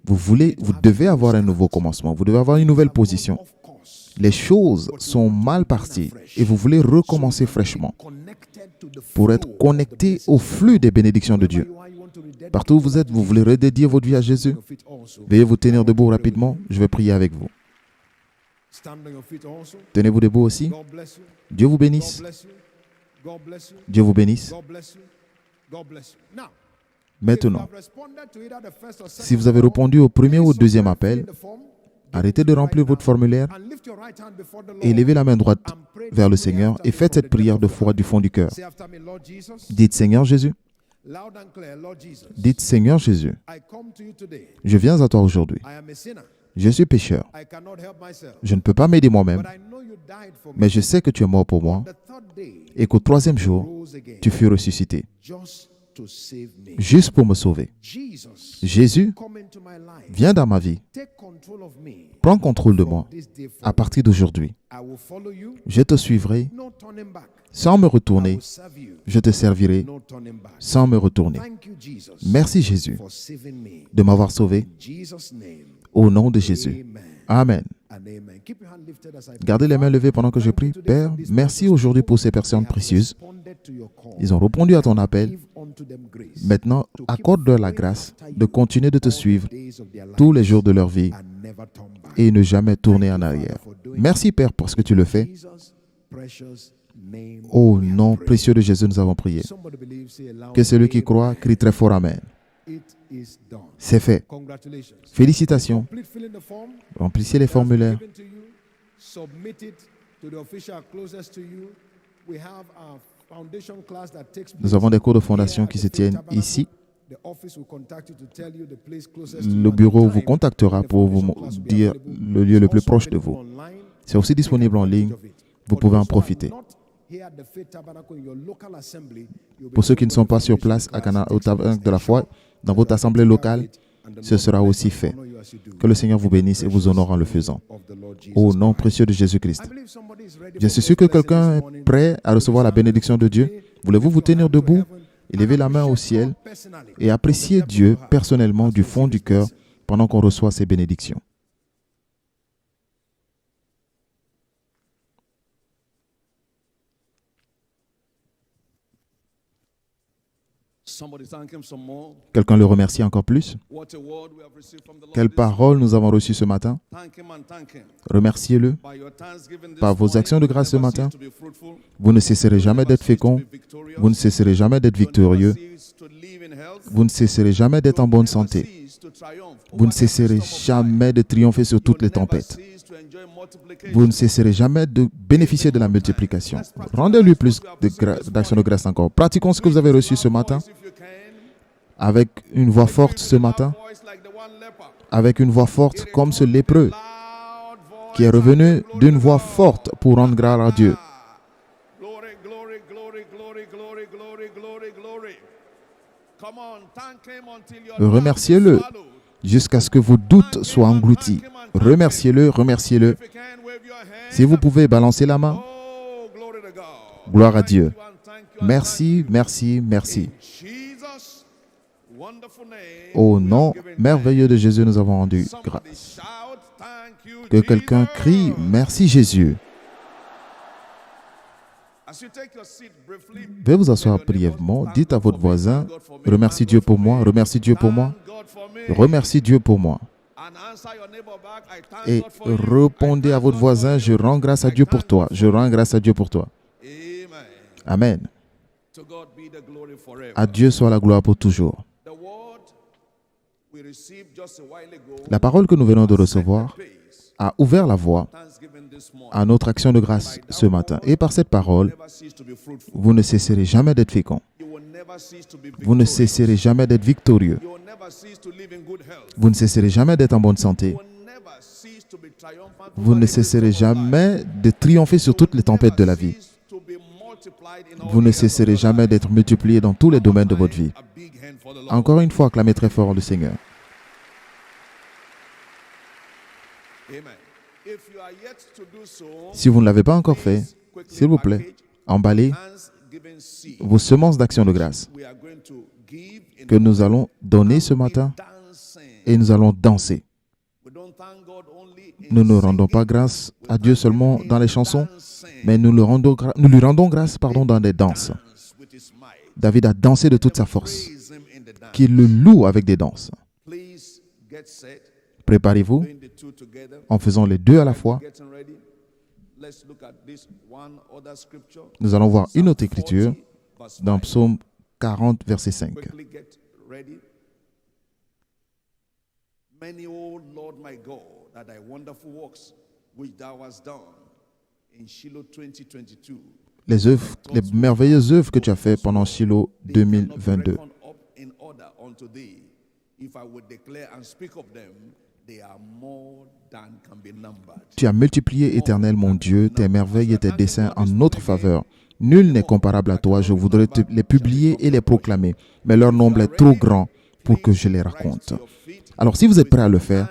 Vous devez avoir un nouveau commencement. Vous devez avoir une nouvelle position. Les choses sont mal parties et vous voulez recommencer fraîchement pour être connecté au flux des bénédictions de Dieu. Partout où vous êtes, vous voulez redédier votre vie à Jésus. Veuillez vous tenir debout rapidement. Je vais prier avec vous. Tenez-vous debout aussi. Dieu vous bénisse. Dieu vous bénisse. Maintenant, si vous avez répondu au premier ou au deuxième appel, Arrêtez de remplir votre formulaire et levez la main droite vers le Seigneur et faites cette prière de foi du fond du cœur. Dites, Seigneur Jésus, dites, Seigneur Jésus, je viens à toi aujourd'hui. Je suis pécheur. Je ne peux pas m'aider moi-même, mais je sais que tu es mort pour moi et qu'au troisième jour, tu fus ressuscité, juste pour me sauver. Jésus, viens dans ma vie. Prends contrôle de moi à partir d'aujourd'hui. Je te suivrai sans me retourner. Je te servirai sans me retourner. Merci Jésus de m'avoir sauvé. Au nom de Jésus. Amen. Gardez les mains levées pendant que je prie. Père, merci aujourd'hui pour ces personnes précieuses. Ils ont répondu à ton appel. Maintenant, accorde-leur la grâce de continuer de te suivre tous les jours de leur vie et ne jamais tourner en arrière. Merci Père pour ce que tu le fais. Au nom précieux de Jésus, nous avons prié. Que celui qui croit crie très fort Amen. C'est fait. Félicitations. Remplissez les formulaires. Nous avons des cours de fondation qui se tiennent ici. Le bureau vous contactera pour vous dire le lieu le plus proche de vous. C'est aussi disponible en ligne. Vous pouvez en profiter. Pour ceux qui ne sont pas sur place au tabernacle de la foi, dans votre assemblée locale, ce sera aussi fait. Que le Seigneur vous bénisse et vous honore en le faisant. Au nom précieux de Jésus-Christ. Je suis sûr que quelqu'un est prêt à recevoir la bénédiction de Dieu. Voulez-vous vous tenir debout et lever la main au ciel et apprécier Dieu personnellement du fond du cœur pendant qu'on reçoit ces bénédictions? Quelqu'un le remercie encore plus. Quelle parole nous avons reçue ce matin. Remerciez-le. Par vos actions de grâce ce matin, vous ne cesserez jamais d'être fécond. Vous ne cesserez jamais d'être victorieux. Vous ne cesserez jamais d'être en bonne santé. Vous ne cesserez jamais de triompher sur toutes les tempêtes. Vous ne cesserez jamais de bénéficier de la multiplication. Rendez-lui plus d'actions de grâce encore. Pratiquons ce que vous avez reçu ce matin avec une voix forte ce matin, avec une voix forte comme ce lépreux qui est revenu d'une voix forte pour rendre grâce à Dieu. Remerciez-le jusqu'à ce que vos doutes soient engloutis. Remerciez-le, remerciez-le. Si vous pouvez balancer la main, gloire à Dieu. Merci, merci, merci. Au nom merveilleux de Jésus, nous avons rendu grâce. Que quelqu'un crie, merci Jésus. Veuillez vous asseoir brièvement. Dites à votre voisin, remercie Dieu pour moi, remercie Dieu pour moi, remercie Dieu pour moi. Et répondez à votre voisin, je rends grâce à Dieu pour toi, je rends grâce à Dieu pour toi. Amen. À Dieu soit la gloire pour toujours. La parole que nous venons de recevoir a ouvert la voie à notre action de grâce ce matin. Et par cette parole, vous ne cesserez jamais d'être fécond. Vous ne cesserez jamais d'être victorieux. Vous ne cesserez jamais d'être en bonne santé. Vous ne cesserez jamais de triompher sur toutes les tempêtes de la vie. Vous ne cesserez jamais d'être multiplié dans tous les domaines de votre vie. Encore une fois, acclamez très fort le Seigneur. Si vous ne l'avez pas encore fait, s'il vous plaît, emballez vos semences d'action de grâce que nous allons donner ce matin et nous allons danser. Nous ne rendons pas grâce à Dieu seulement dans les chansons, mais nous lui rendons grâce dans des danses. David a dansé de toute sa force, qu'il le loue avec des danses. Préparez-vous en faisant les deux à la fois. Nous allons voir une autre écriture dans Psaume 40, verset 5. that thy wonderful works which thou hast done in Shiloh 2022. Les merveilleuses œuvres que tu as faites pendant Shiloh 2022. Tu as multiplié, Éternel mon Dieu, tes merveilles et tes desseins en notre faveur. Nul n'est comparable à toi. Je voudrais les publier et les proclamer, mais leur nombre est trop grand pour que je les raconte. Alors, si vous êtes prêts à le faire,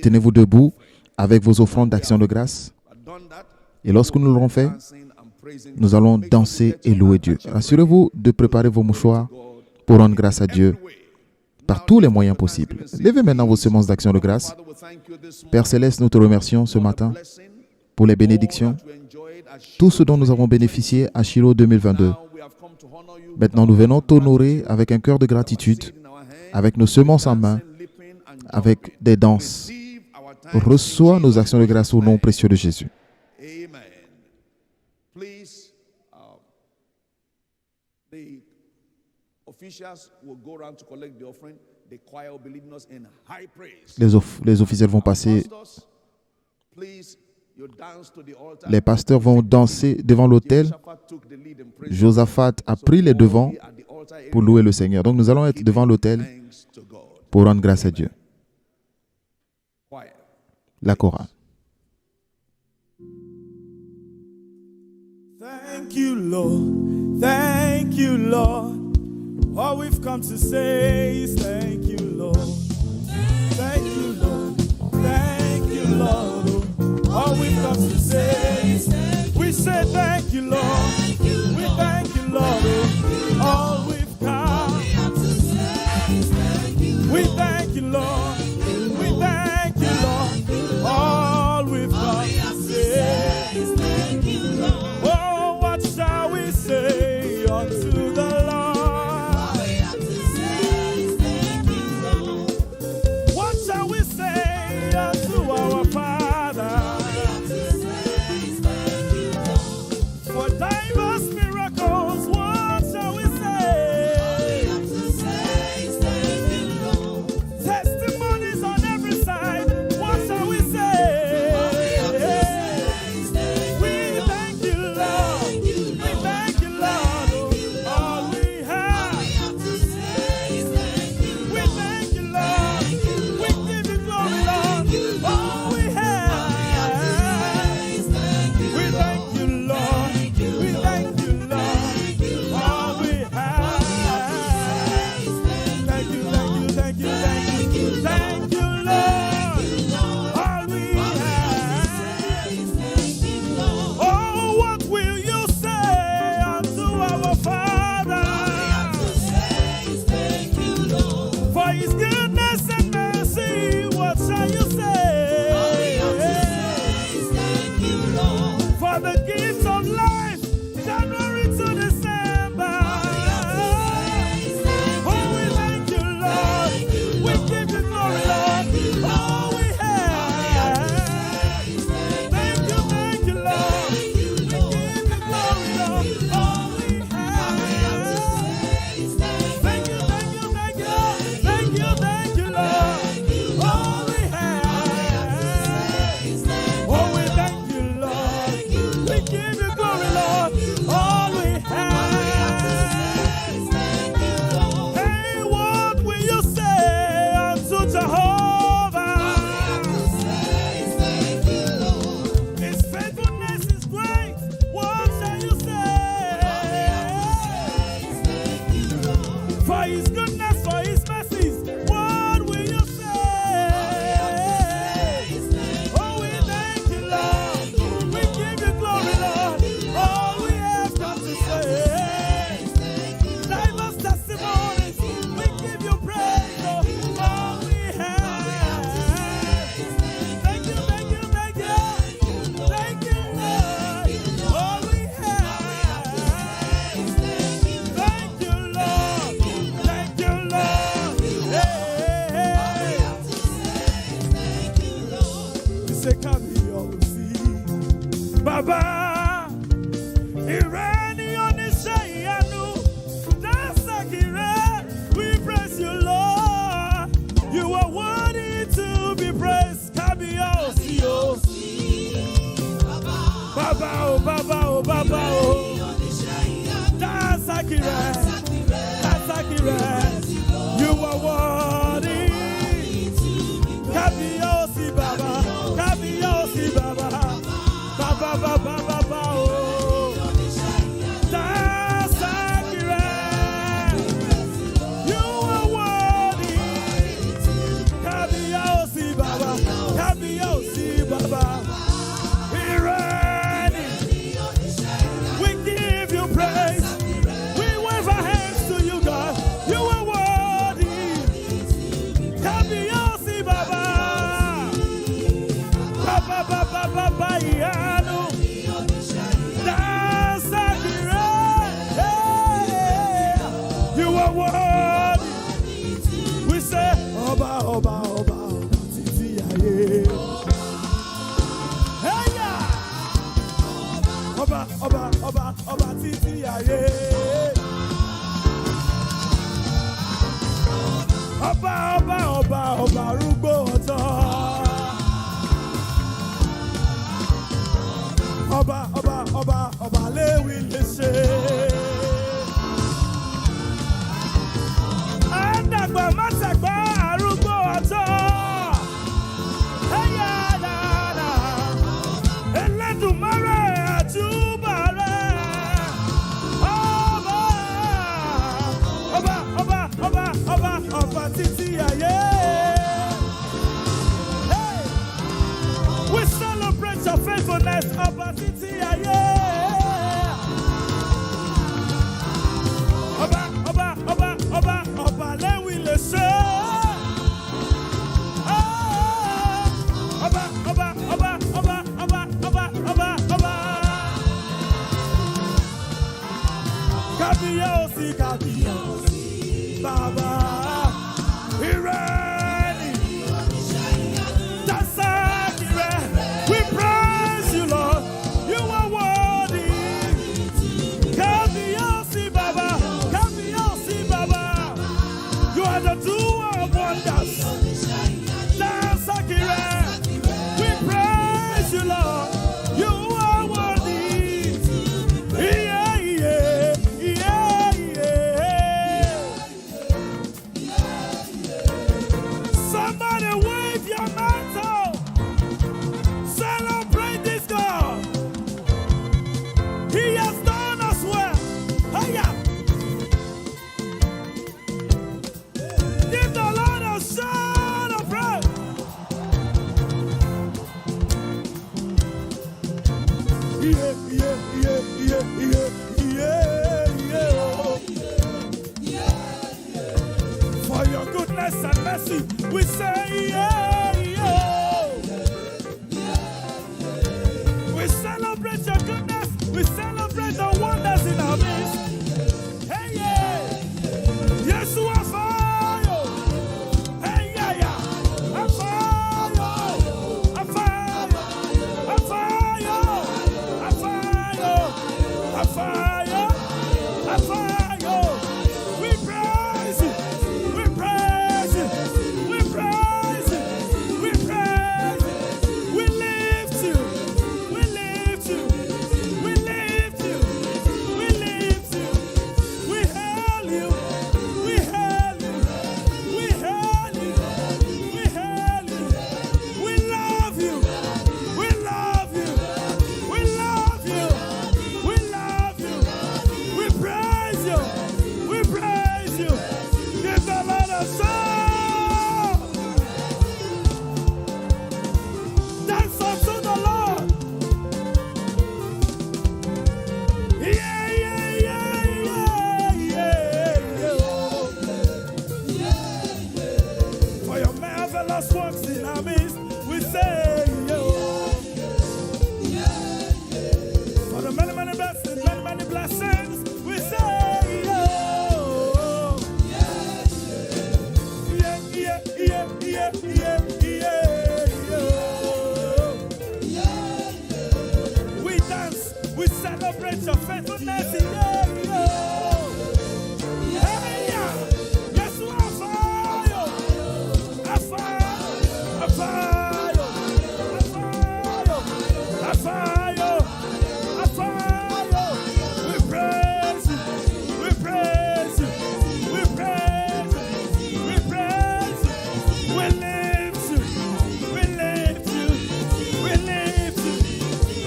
tenez-vous debout avec vos offrandes d'action de grâce. Et lorsque nous l'aurons fait, nous allons danser et louer Dieu. Assurez-vous de préparer vos mouchoirs pour rendre grâce à Dieu par tous les moyens possibles. Levez maintenant vos semences d'action de grâce. Père Céleste, nous te remercions ce matin pour les bénédictions, tout ce dont nous avons bénéficié à Shiloh 2022. Maintenant, nous venons t'honorer avec un cœur de gratitude, avec nos semences en main, avec des danses. Reçois nos actions de grâce au nom précieux de Jésus. Les officiels vont passer. Les pasteurs vont danser devant l'autel. Josaphat a pris les devants pour louer le Seigneur. Donc nous allons être devant l'autel pour rendre grâce à Dieu. La chorale. Thank you, Lord. Thank you, Lord. All we've come to say is thank you, Lord. Thank you, Lord. Thank you, Lord. All we've come to say is we say thank you, Lord. We thank you, Lord. All we've come to say is thank you, Lord. We thank you, Lord. We thank you, Lord. All we've come to say is thank you, Lord. Oh, what shall we say unto the Lord? Baba, Irani on the Shayanu, Dasakire, we praise you, Lord. You are worthy to be praised, Kabio. ọba títí ayé. Ẹ̀yà ọba títí ayé. Ọba arúgbó ọjọ́. Ọba léwì lè ṣe. Àdàgbà má tàgbà arúgbó ọjọ́. Ẹ̀yà dáadáa. Elédùmarè àjúbà rẹ̀. Ọba títí ayé. Hey! We celebrate your faithfulness, ọba títí ayé. Ọba lẹ́wì lè ṣe. Ọba. Kábíyèsí, Baba. We praise you, Lord. You are worthy. Baba. You are the doer of wonders. We praise you, Lord. You are worthy. Somebody wave your mantle. Celebrate this God. He has done us well. Hiya. Give the Lord a shout of praise. For your goodness and mercy, we say we celebrate your goodness. We celebrate the wonders in our midst. Yes, you are fire. We praise you. We praise you. We praise you. We praise you. We lift you. We lift you. We lift you. We lift you. We hail you. We hail you. We hail you. We hail you. We love you. We love you. We love you. We love you. We praise you. We praise you. Give the Lord a song. Dance unto the Lord. For your marvelous works in our midst, we say, for the many, many blessings, many blessings, we say, We dance, we celebrate your faithfulness, Yes, you are fire. We praise you. We praise you. We praise you. We praise you. We lift you. We lift you. We lift you.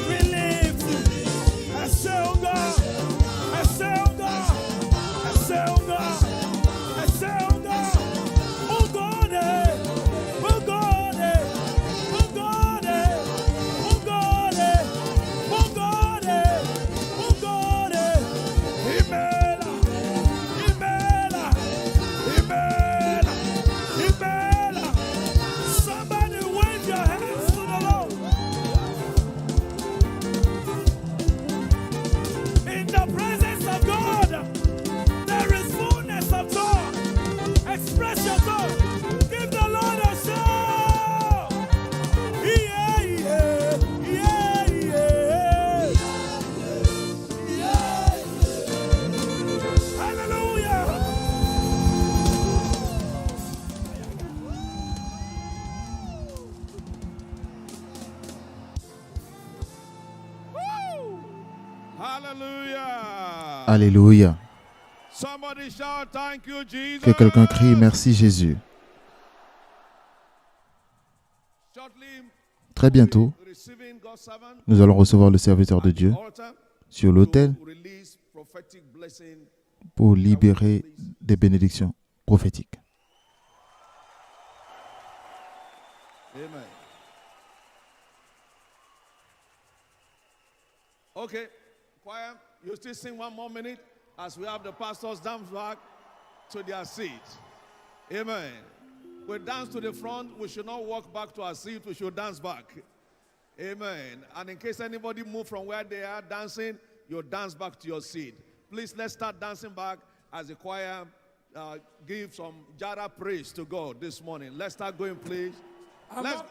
We lift you. I say, oh God, I Hallelujah. Alléluia. Somebody shout, thank you, Jesus. Que quelqu'un crie merci Jésus. Shortly, Très bientôt, receiving God's servant nous allons recevoir le serviteur de Dieu altar sur l'autel to release prophetic blessing. pour libérer des bénédictions prophétiques. Amen. Okay, choir, you still sing one more minute as we have the pastors dance back to their seat. Amen. We dance to the front. We should not walk back to our seat. We should dance back. Amen. And in case anybody move from where they are dancing, you dance back to your seat. Please, let's start dancing back as the choir give some Jara praise to God this morning. Let's start going, please. Let's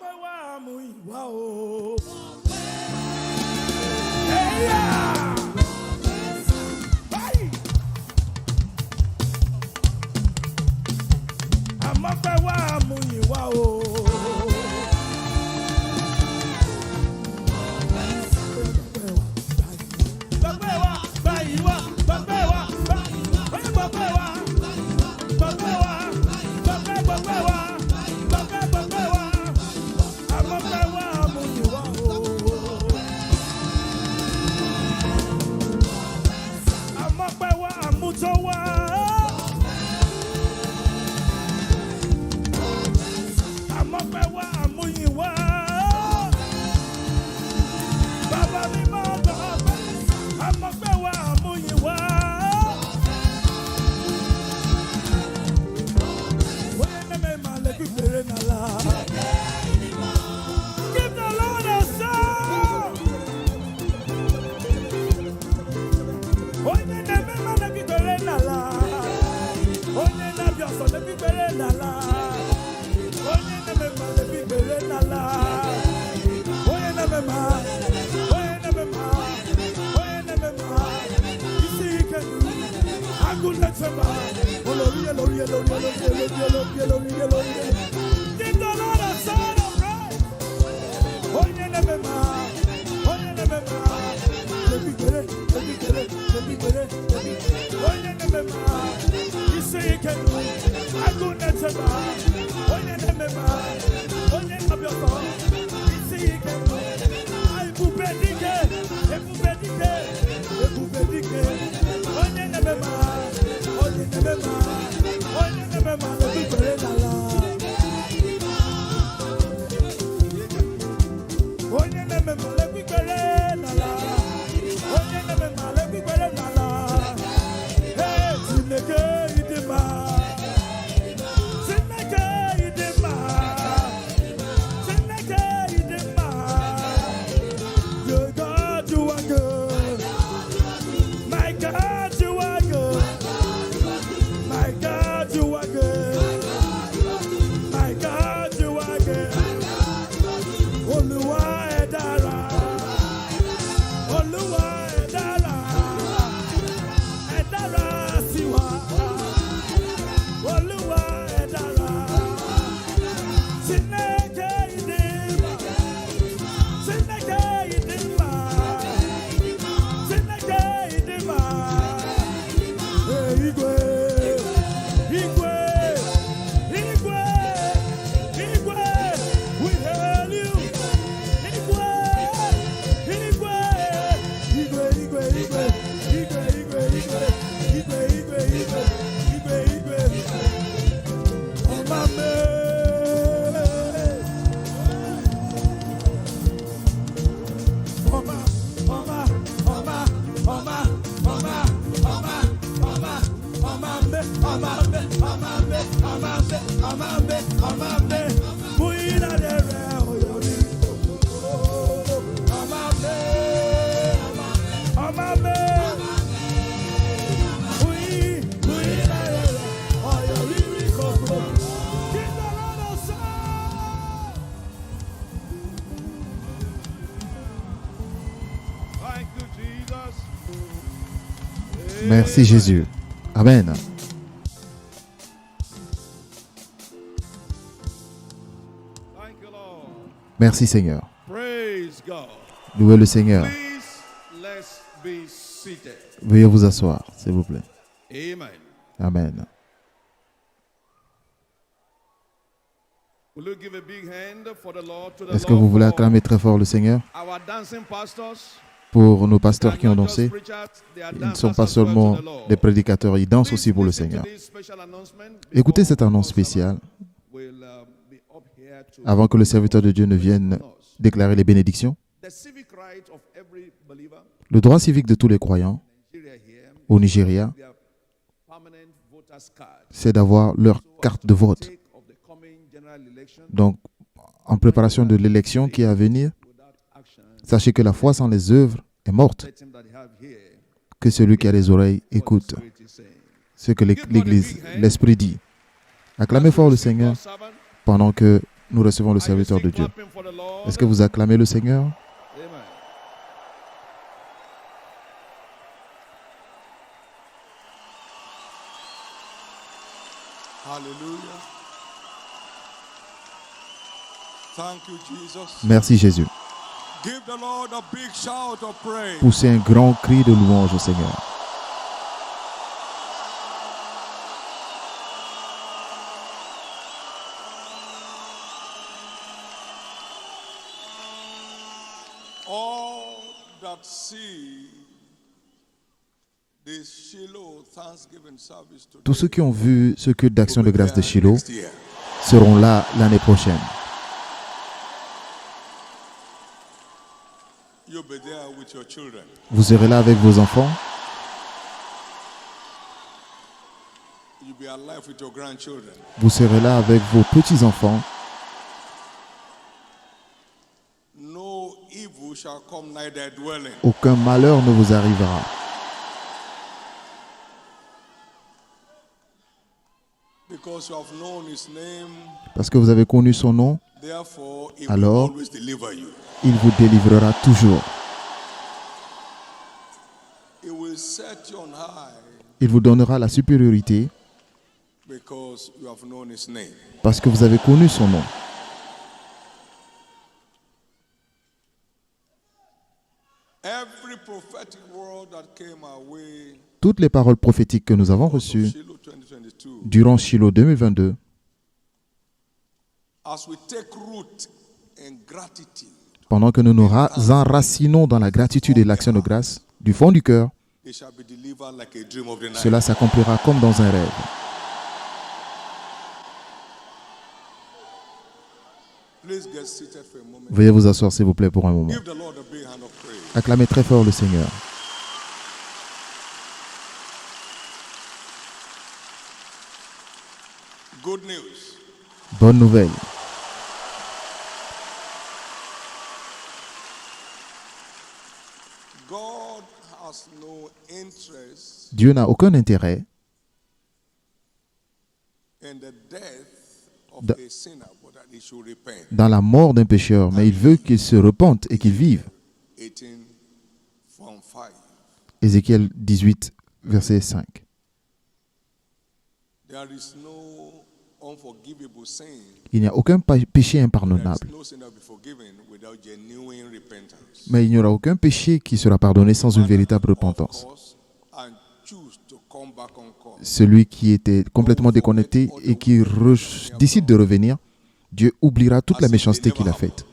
Merci Jésus. Amen. Thank you, Lord. Merci Seigneur. Praise God. Louez le Seigneur. Please, let's be seated. Veuillez vous asseoir, s'il vous plaît. Amen. Amen. Will you give a big hand for the Lord, to the Est-ce que vous voulez Lord, acclamer très fort le Seigneur for our dancing pastors? pour nos They pasteurs are qui ont not just dansé? preachers, they are Ils ne dancers sont pas as well to seulement the Lord. des prédicateurs, ils dansent aussi pour le Listen to Seigneur. this special announcement Écoutez before cette annonce Pastor spéciale will, be up here to avant que le serviteur de Dieu ne vienne déclarer les bénédictions. the civic right of every believer Le droit civique de tous les croyants in Nigeria here, au Nigeria, their permanent voters card. c'est d'avoir leur carte de vote. Take of the coming general election Donc, en préparation de l'élection qui est à venir, without action. sachez que la foi sans les œuvres est morte. Let him that have here Que celui qui a les oreilles what the écoute Spirit is saying. ce que l'Église, l'Esprit dit. Acclamez fort le Seigneur God's servant, pendant que nous recevons le are you serviteur still de Dieu. clapping for the Lord? Est-ce que vous acclamez le Seigneur? Amen. Hallelujah. Thank you, Jesus. Merci Jésus. Give the Lord a big shout of praise. Poussez un grand cri de louange au Seigneur. All that see this Shiloh Thanksgiving service today Tous ceux qui ont vu ce culte d'action de grâce de Shiloh next year. seront là l'année prochaine. You'll be there with your children. Vous serez là avec vos enfants. You'll be alive with your grandchildren. Vous serez là avec vos petits-enfants. No evil shall come nigh their dwelling. Aucun malheur ne vous arrivera. Because you have known his name, Parce que vous avez connu son nom, therefore he Alors, will always deliver you. il vous délivrera toujours. He will set you on high Il vous donnera la supériorité because you have known his name. parce que vous avez connu son nom. Every prophetic word that came our way Toutes les paroles prophétiques que nous avons reçues Shiloh 2022, durant Shiloh 2022, as we take root in gratitude, pendant que nous nous enracinons dans la gratitude et l'action de grâce, du fond du cœur, they shall be delivered like a dream of the night. cela s'accomplira comme dans un rêve. Please get seated for a moment. Veuillez vous asseoir s'il vous plaît pour un moment. Give the Lord a big hand of praise. Acclamez très fort le Seigneur. Good news. Bonne nouvelle. God has no interest Dieu n'a aucun intérêt in the death of Da- a sinner, but that he should repent. dans la mort d'un pécheur, mais il veut qu'il se repente et qu'il vive. 18 from 5. Ézéchiel 18, verset 5. There is no unforgivable sin. Il n'y a aucun péché There impardonnable, is no sin that will be forgiven without genuine repentance. mais il n'y aura aucun péché qui sera pardonné sans une véritable repentance. Of course, and choose to come back on course. Celui qui était complètement déconnecté et qui décide de revenir, Dieu oubliera toute la méchanceté qu'il a faite,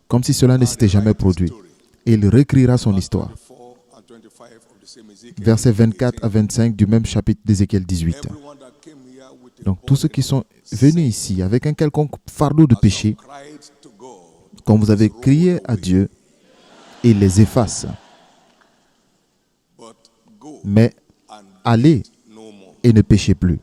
comme si cela ne s'était jamais produit. Et il réécrira son histoire. 24 and 25 of the same Ezekiel. Versets 24 à 25 du même chapitre d'Ézéchiel 18. Everyone that came here with a Donc tous ceux qui sont venus ici avec un quelconque fardeau de péché, cried to God, quand vous avez crié à Dieu, il les efface. but go Mais and allez no more. et ne péchez plus,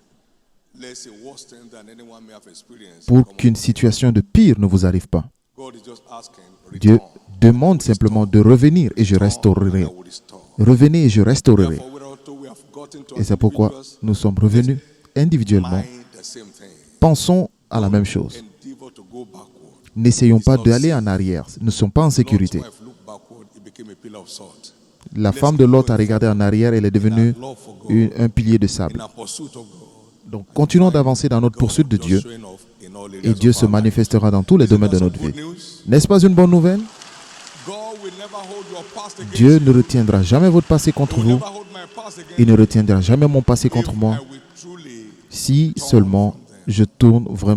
Lest a worse thing than anyone may have experienced pour come qu'une upon you. situation de pire ne vous arrive pas. God is just asking, Dieu return, demande simplement de revenir et je and restaurerai. I will restore. Revenez et je restaurerai. Therefore, whereunto we have gotten to Et c'est pourquoi individuals, nous sommes revenus individuellement. mind the same thing. Pensons à la même chose. Endeavor to go backward. N'essayons pas d'aller en arrière. Nous ne sommes pas en sécurité. Lot's wife looked backward, it became a pillar of salt. La femme de Lot a regardé en arrière, elle est devenue Love for God, un pilier de sable. in our pursuit of God, Donc continuons d'avancer dans notre poursuite de just Dieu showing off in all areas et Dieu of se our life. manifestera dans tous les domaines de That's notre good vie. news. N'est-ce pas une bonne nouvelle? God will never hold you your past against Dieu you. ne retiendra jamais votre passé contre He will vous. never hold my past against Il ne you. retiendra jamais mon passé contre If moi. I will truly Si turn seulement from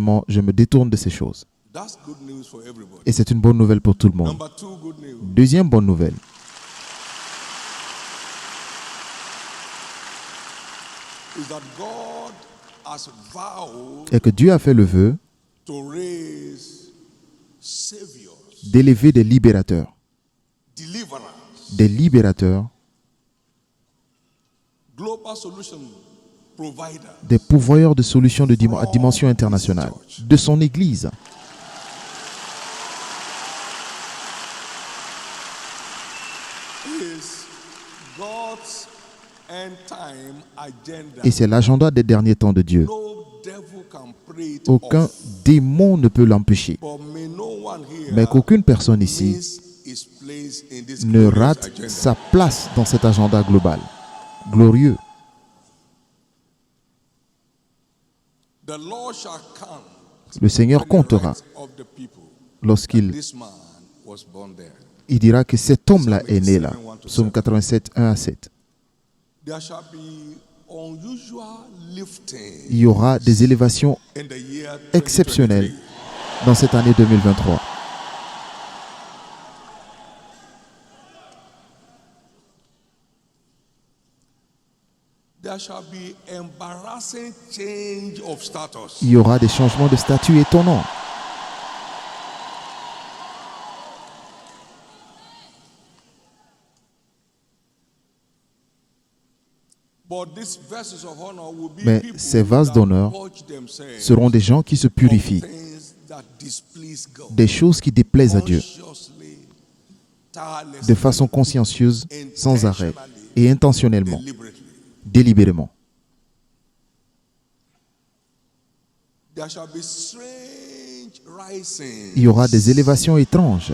them. je me détourne de ces choses. That's good news for everybody. Et c'est une bonne nouvelle pour tout le monde. Number two, good news Deuxième bonne nouvelle is that God has vowed est que Dieu a fait le vœu to raise saviors, d'élever des libérateurs. deliverers, Des libérateurs, global solution providers. des pourvoyeurs de solutions à dimension internationale de son Église. Is God's end time agenda. Et c'est l'agenda des derniers temps de Dieu. No devil can pray it Aucun off. démon ne peut l'empêcher. But may no one here Mais qu'aucune personne ici miss his place in this ne glorious rate agenda. sa place dans cet agenda global. Glorieux. The Lord shall count Le Seigneur the comptera rights of the people. lorsqu'il This man was born there. dira que cet homme-là est né là. Psaume 87, 1 à 7. There shall be unusual lifting Il y aura des élévations in the year exceptionnelles 2023. dans cette année 2023. There shall be embarrassing change of status. Il y aura des changements de statut étonnants. But these verses of honor will be Mais people ces vases that d'honneur purge themselves seront des gens qui se of purifient, things that displease God. des choses qui déplaisent à Dieu, Consciously, tirelessly, de façon consciencieuse, sans arrêt et intentionnellement, deliberately. délibérément. There shall be strange rising. Il y aura des élévations étranges.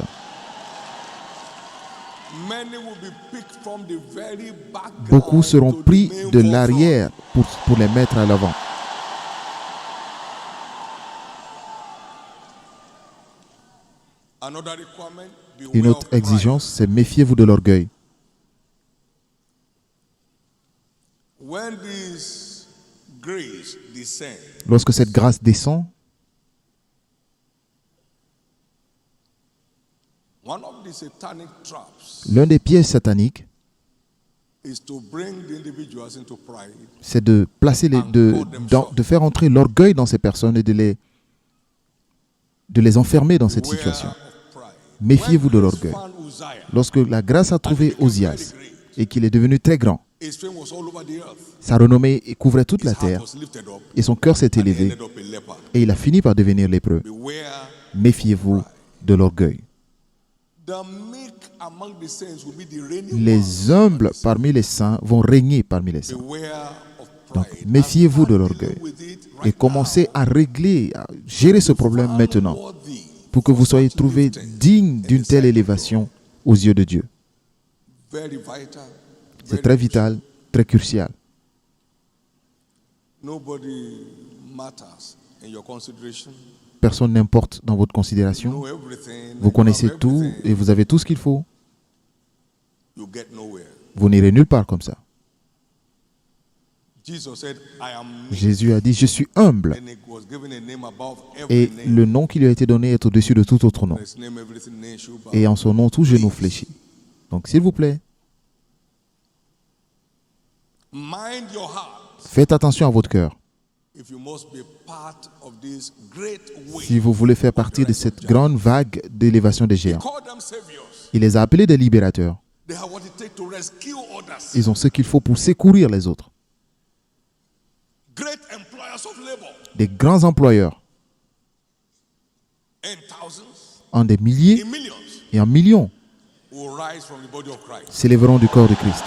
Many will be picked from the very background Beaucoup seront to the pris main de forefront. l'arrière pour les mettre à l'avant. Another requirement, beware Une autre of pride. exigence, c'est méfiez-vous de l'orgueil. When this grace descends, Lorsque cette grâce descend, one of the satanic traps l'un des pièges sataniques, is to bring the individuals into pride. c'est de placer de faire entrer l'orgueil dans ces personnes et de les enfermer dans cette Beware situation. of pride. Méfiez-vous de When grace l'orgueil. found Uzziah, Lorsque la grâce a trouvé Osias et qu'il est devenu très grand, his fame was all over the earth. sa renommée couvrait toute la His heart terre was lifted up, et son cœur s'est and he élevé ended up a leper. et il a fini par devenir lépreux. Beware. Méfiez-vous de l'orgueil. The meek among the saints will be the reigning Les ones. humbles parmi les saints vont régner parmi les saints. Beware of Donc, pride. méfiez-vous de And l'orgueil deal with it et right commencez à régler, à gérer ce problème now. maintenant Unworthy pour que vous soyez such trouvés lifting dignes in d'une the telle sight of élévation aux yeux de Dieu. God. Very vital. C'est very très crucial. vital, très crucial. Nobody matters in your consideration. Personne n'importe dans votre You considération. know everything. Vous you connaissez have tout everything. et vous avez tout ce qu'il faut. You get nowhere. Vous n'irez nulle part comme ça. Jesus said, I am meek. Jésus a dit, je suis humble. And he was given a name above Et every name. le nom qui lui a été donné est au-dessus de tout autre nom. His name, everything name should bow. Et en son nom, tout genou fléchit. Donc, s'il vous plaît, Mind your heart faites attention à votre cœur. if you must be part of this great way. Si vous voulez faire partie de cette grande vague d'élévation des géants. Call them saviors. Il les a appelés des libérateurs. They have what it takes to rescue others. Ils ont ce qu'il faut pour secourir les autres. Great employers of labor. Des grands employeurs In thousands, en des milliers in millions, et en millions will rise from the body of Christ. s'élèveront du corps de Christ.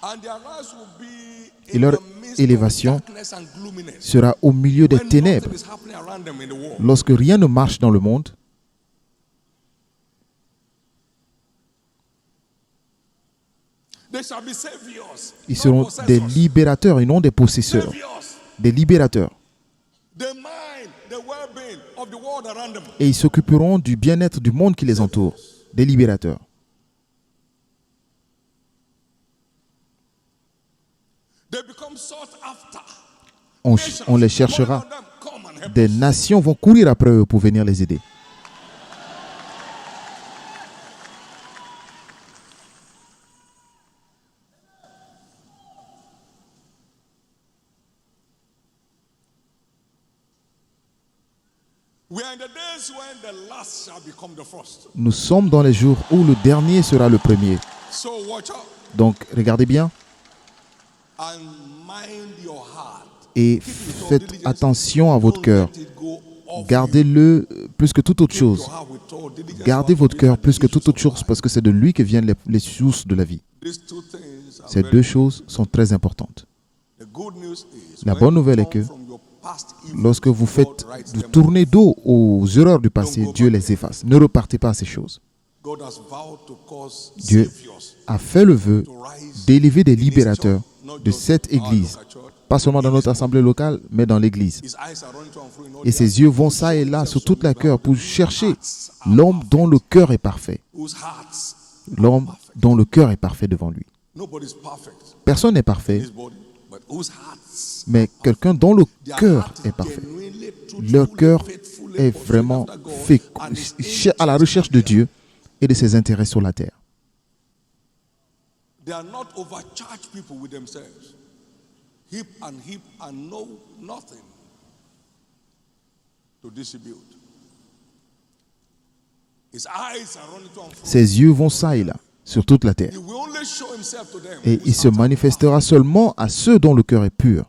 And their rise will be Et in leur the midst élévation of darkness and gloominess. Sera au milieu des When ténèbres. nothing is happening around them in the world. Lorsque rien ne marche dans le monde, They shall be saviors. ils not seront des possessors. libérateurs et non des possesseurs. Saviors. Des libérateurs. They mind the well-being of the world around them. Et ils s'occuperont du bien-être du monde qui les entoure. Des libérateurs. They become sought after. On les cherchera. Des nations vont courir après eux pour venir les aider. Nous sommes dans les jours où le dernier sera le premier. Donc, regardez bien et faites attention à votre cœur. Gardez-le plus que toute autre chose. Gardez votre cœur plus que toute autre chose parce que c'est de lui que viennent les sources de la vie. Ces deux choses sont très importantes. La bonne nouvelle est que lorsque vous tournez dos aux erreurs du passé, Dieu les efface. Ne repartez pas à ces choses. Dieu a fait le vœu d'élever des libérateurs de cette église. Pas seulement dans notre assemblée locale, mais dans l'église. Et ses yeux vont ça et là sur toute la cœur pour chercher l'homme dont le cœur est parfait. L'homme dont le cœur est parfait devant lui. Personne n'est parfait, mais quelqu'un dont le cœur est parfait. Leur cœur est vraiment fait à la recherche de Dieu et de ses intérêts sur la terre. They are not overcharged people with themselves. Heap and know nothing to distribute. His eyes are running to and fro. Ses yeux vont ça et là sur toute la terre. He will only show himself to them. Et il se manifestera seulement à ceux dont le cœur est pur.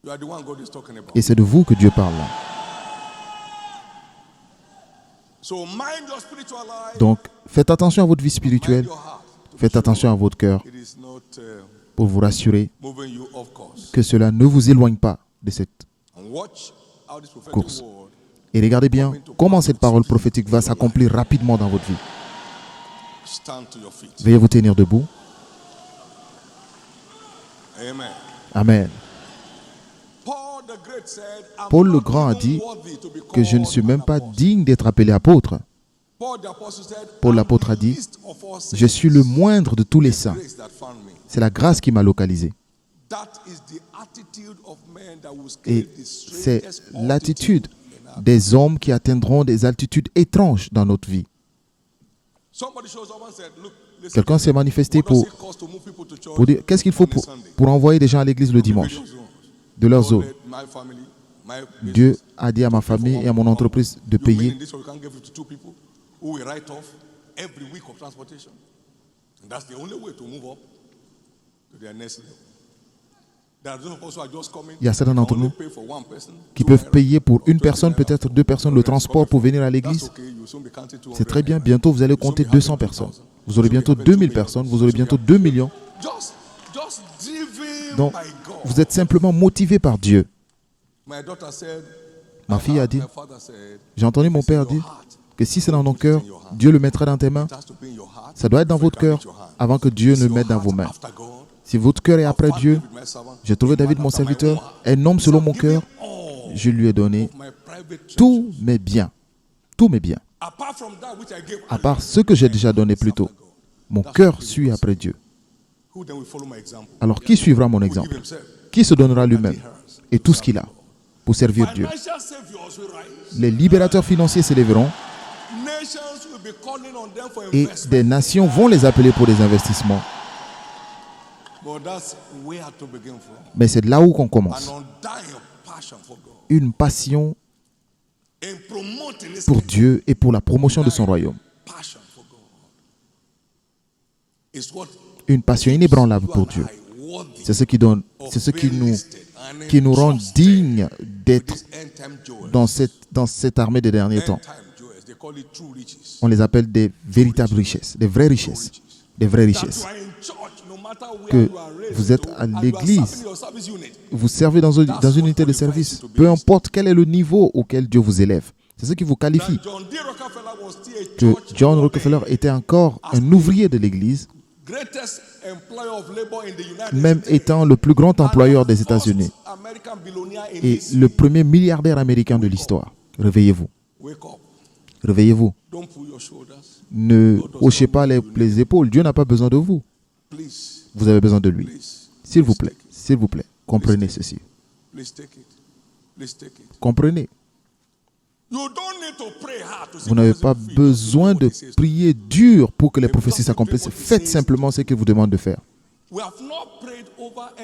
You are the one God is talking about. Et c'est de vous que Dieu parle là. So mind your spiritual life. Donc, faites attention à votre vie spirituelle. Faites attention à votre cœur It is not pour vous rassurer moving you off course. que cela ne vous éloigne pas de cette And watch how this prophetic course. word Et regardez bien comment cette parole prophétique va s'accomplir rapidement dans votre vie. stand to your feet. Veuillez vous tenir debout. Amen. Amen. Paul the Great said, I'm Paul le not Grand a even dit worthy to be que je ne called suis même an pas apostle. digne d'être appelé apôtre. Paul the apostle said, Paul I'm l'apôtre a the dit, least of all je suis le moindre de tous les saints. grace that found me. C'est la grâce qui m'a localisé. That is the attitude of men that will scale Et the c'est straightest l'attitude altitude in our- des hommes qui atteindront des altitudes étranges dans notre vie. Somebody shows up and said, look, listen, Quelqu'un s'est manifesté what does pour it cost to move people to church dire qu'est-ce qu'il faut on a Sunday? pour envoyer des gens à l'église le dimanche de leur zone. Let my family, my Dieu business, a dit à ma famille et à mon entreprise de you mean payer. in this way we can't give 52 people who will write off every week of transportation. And that's the only way to move up to their next level. There are those of us who are just coming, Il y a certains d'entre only nous pay for one person, qui 2 peuvent naira, payer pour une 20 personne, naira. peut-être deux personnes, le transport pour venir à l'église. That's okay, you'll soon be counting 200 C'est très bien. naira. Bientôt, vous allez You'll soon compter be 200 having personnes. 2,000. Vous aurez You'll soon bientôt be having 2000 2 million. personnes. Vous You'll aurez soon be bientôt having- 2 millions. Just driven Donc, by God. vous êtes simplement motivé par Dieu. My daughter said, Ma fille a dit, my father said, j'ai entendu mon père dire que si c'est dans ton cœur, Dieu le mettra dans tes mains. it has to be in your heart. Ça doit être dans votre cœur avant que Dieu ne le mette dans vos mains. After God, Si votre cœur est après I've Dieu, found David, my servant, j'ai trouvé David, mon serviteur, un homme selon mon cœur. Je lui ai donné my private treasure. tous mes biens. Tous mes biens. Apart from that which I gave À part ce que j'ai déjà donné plus tôt. Mon cœur suit après Dieu. who then will follow my example? Alors qui suivra mon Who give exemple? himself? Qui se donnera lui-même et tout ce qu'il a pour servir Dieu? Financial saviors will rise. Les libérateurs financiers s'élèveront Nations will be calling on them for et investment. des nations vont les appeler pour des investissements. But that's where to begin from. Mais c'est là où qu'on An commence. undying passion for God. Une passion In promoting His pour Dieu et pour la promotion de son royaume. passion for God. Is what Une passion inébranlable pour Dieu. worthy C'est ce qui donne, c'est ce qui nous rend dignes d'être these end time joys. dans cette armée des derniers temps. End time joys. They call it true riches. On les appelle des véritables richesses, des vraies richesses, des vraies That richesses. you are in church, no matter where Que you are raised vous êtes to, à and you are l'église. serving your service unit. Vous servez dans une unité de service, peu importe quel est le niveau auquel Dieu vous élève. C'est ce qui vous qualifie. That John D. Rockefeller was still a Que church John owner, Rockefeller était encore un ouvrier de l'église, greatest employer of labor in the United même States. étant le plus grand employeur des And États-Unis. first American et le premier milliardaire américain de l'histoire. Réveillez-vous. Réveillez-vous. Ne hochez pas les épaules. Dieu n'a pas besoin de vous. Vous avez besoin de lui. S'il vous plaît, comprenez ceci. Comprenez. Vous n'avez pas besoin de prier dur pour que les prophéties s'accomplissent. Faites simplement ce qu'il vous demande de faire.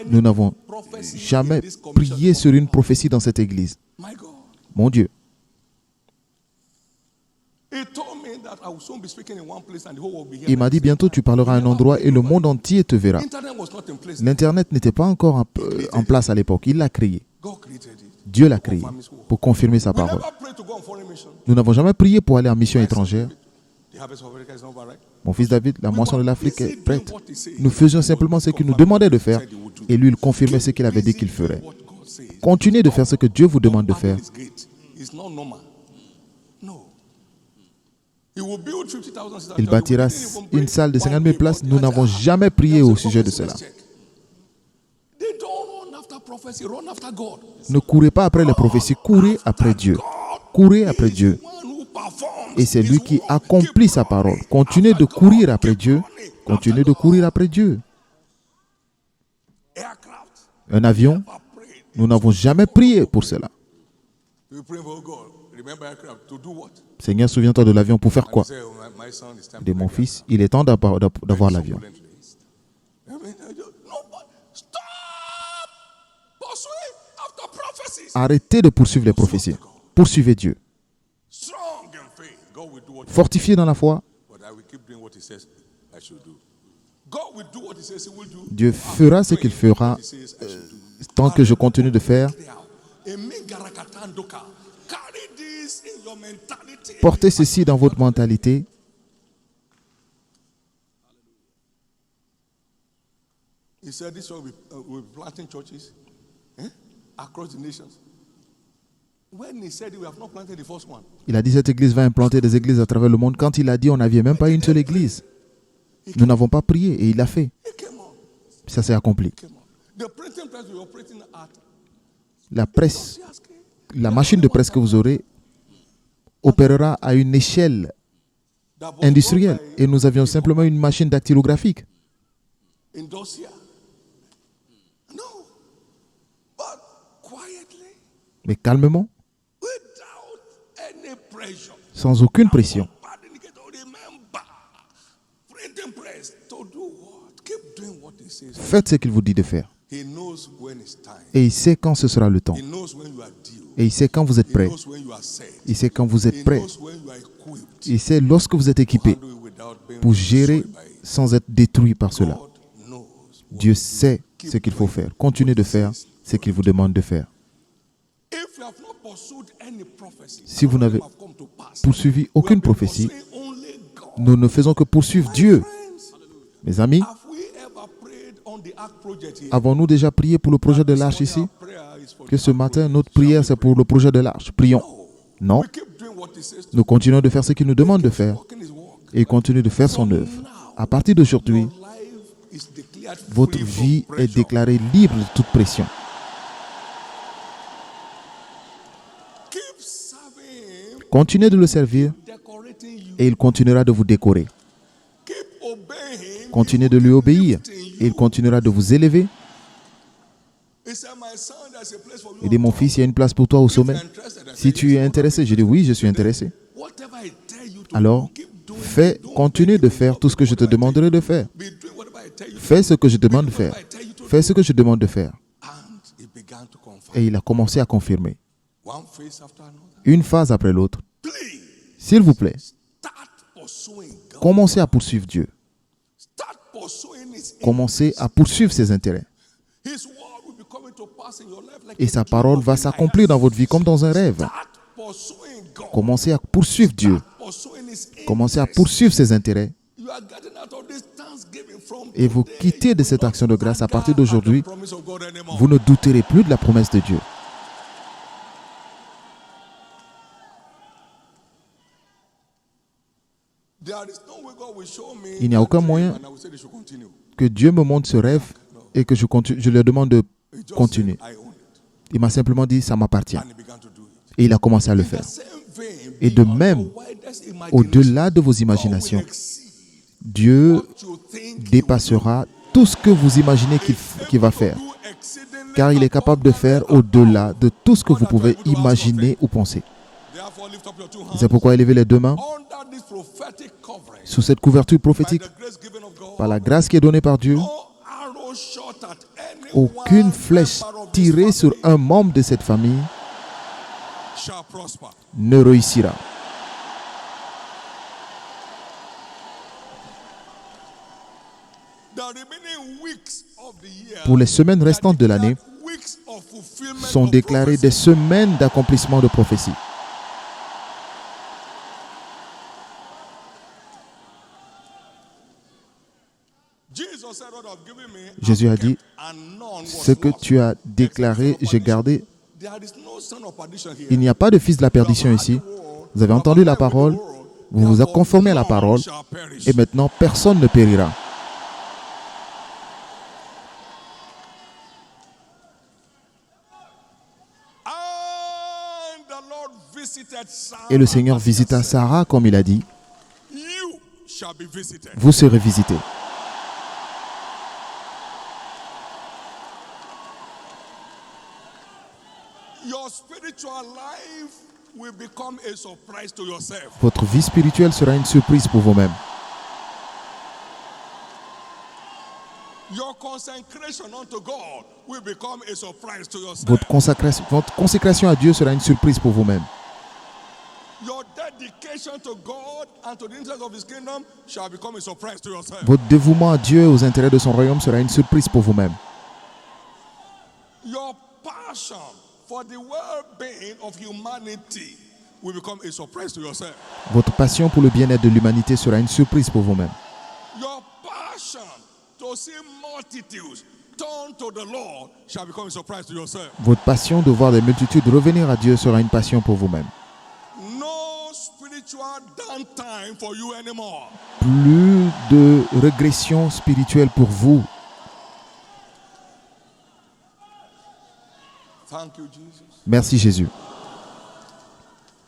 Nous n'avons jamais prié sur une prophétie dans cette église. Mon Dieu. Il m'a dit bientôt tu parleras à un endroit et le monde entier te verra. L'Internet n'était pas encore en place à l'époque. Il l'a créé. Dieu l'a créé pour confirmer sa parole. Nous n'avons jamais prié pour aller en mission étrangère. Mon fils David, la moisson de l'Afrique est prête. Nous faisions simplement ce qu'il nous demandait de faire et lui, il confirmait ce qu'il avait dit qu'il ferait. Continuez de faire ce que Dieu vous demande de faire. Il bâtira une salle de 50 000 places. Nous n'avons jamais prié au sujet de cela. Ne courez pas après les prophéties, courez après Dieu. Courez après Dieu. Et c'est lui qui accomplit sa parole. Continuez de courir après Dieu. Continuez de courir après Dieu. Un avion, nous n'avons jamais prié pour cela. Seigneur, souviens-toi de l'avion pour faire quoi? De mon fils, il est temps d'avoir l'avion. Arrêtez de poursuivre les prophéties. Poursuivez Dieu. Fortifiez dans la foi. Dieu fera ce qu'il fera tant que je continue de faire. Portez ceci dans votre mentalité. Il a dit cette église va implanter des églises à travers le monde. Quand il a dit on n'avait même pas une seule église. Nous n'avons pas prié et il l'a fait. Ça s'est accompli. La presse, la machine de presse que vous aurez opérera à une échelle industrielle. Et nous avions simplement une machine dactylographique. Mais calmement, sans aucune pression. Faites ce qu'il vous dit de faire. Et il sait quand ce sera le temps. Et il sait quand vous êtes prêt. Il sait quand vous êtes prêt. Il sait lorsque vous êtes équipé pour gérer sans être détruit par cela. Dieu sait ce qu'il faut faire. Continuez de faire ce qu'il vous demande de faire. Si vous n'avez poursuivi aucune prophétie, nous ne faisons que poursuivre Dieu. Mes amis, avons-nous déjà prié pour le projet de l'arche ici? Que ce matin, notre prière, c'est pour le projet de l'arche. Prions. Non. Nous continuons de faire ce qu'il nous demande de faire. Et il continue de faire son œuvre. À partir d'aujourd'hui, votre vie est déclarée libre de toute pression. Continuez de le servir et il continuera de vous décorer. Continuez de lui obéir et il continuera de vous élever. Il dit, mon fils, il y a une place pour toi au sommet. Si tu es intéressé, je dis oui, je suis intéressé. Alors, continue de faire tout ce que je te demanderai de faire. Fais ce que je demande de faire. Fais ce que je demande de faire. Et il a commencé à confirmer. Une phase après l'autre. S'il vous plaît, commencez à poursuivre Dieu. Commencez à poursuivre ses intérêts. Et sa parole va s'accomplir dans votre vie comme dans un rêve. Commencez à poursuivre Dieu. Commencez à poursuivre ses intérêts. Et vous quittez de cette action de grâce à partir d'aujourd'hui. Vous ne douterez plus de la promesse de Dieu. Il n'y a aucun moyen que Dieu me montre ce rêve et que je lui demande de continuer. Il m'a simplement dit, ça m'appartient. And he began to do it. Et il a commencé à le In the faire. same vein, Et de beyond même, your widest imagination, au-delà de vos God will imaginations, exceed Dieu what you think he will do. dépassera tout ce que vous imaginez qu'il va faire. Car il est capable de faire au-delà de tout ce que vous pouvez imaginer ou penser. Therefore, lift up your two C'est hands. pourquoi élevez les deux mains Under this prophetic covering, sous cette couverture by prophétique, the grace given of God, par la grâce qui est donnée par Dieu. no arrow shot at any Aucune one flèche member of this tirée sur family un membre de cette famille shall prosper. ne réussira. The remaining weeks of the year Pour les semaines restantes de l'année, are weeks of fulfillment sont of déclarées des prophecy. semaines d'accomplissement de prophétie. Jesus said, "What I've given me, Jésus a I've dit, kept, and none was ce que lost." tu as déclaré, j'ai gardé. There is no son of perdition here. Il n'y a pas de fils de la perdition ici. Vous avez entendu la parole, vous vous êtes conformé à la parole, Shall perish. et maintenant personne ne périra. And the Lord visited Sarah Et le Seigneur as he visita had said. Sarah comme il a dit, You shall be visited. vous serez visités. Your spiritual life will become a surprise to yourself. Votre vie spirituelle sera une surprise pour vous-même. Your consecration unto God will become a surprise to yourself. Votre consécration à Dieu sera une surprise pour vous-même. Your dedication to God and to the interest of His kingdom shall become a surprise to yourself. Votre dévouement à Dieu et aux intérêts de son royaume sera une surprise pour vous-même. Your passion for the well-being of humanity will become a surprise to yourself. Votre passion pour le bien-être de l'humanité sera une surprise pour vous-même. Your passion to see multitudes turn to the Lord shall become a surprise to yourself. Votre passion de voir des multitudes revenir à Dieu sera une passion pour vous-même. No spiritual downtime for you anymore. Plus de régression spirituelle pour vous. Thank you, Jesus. Merci Jésus.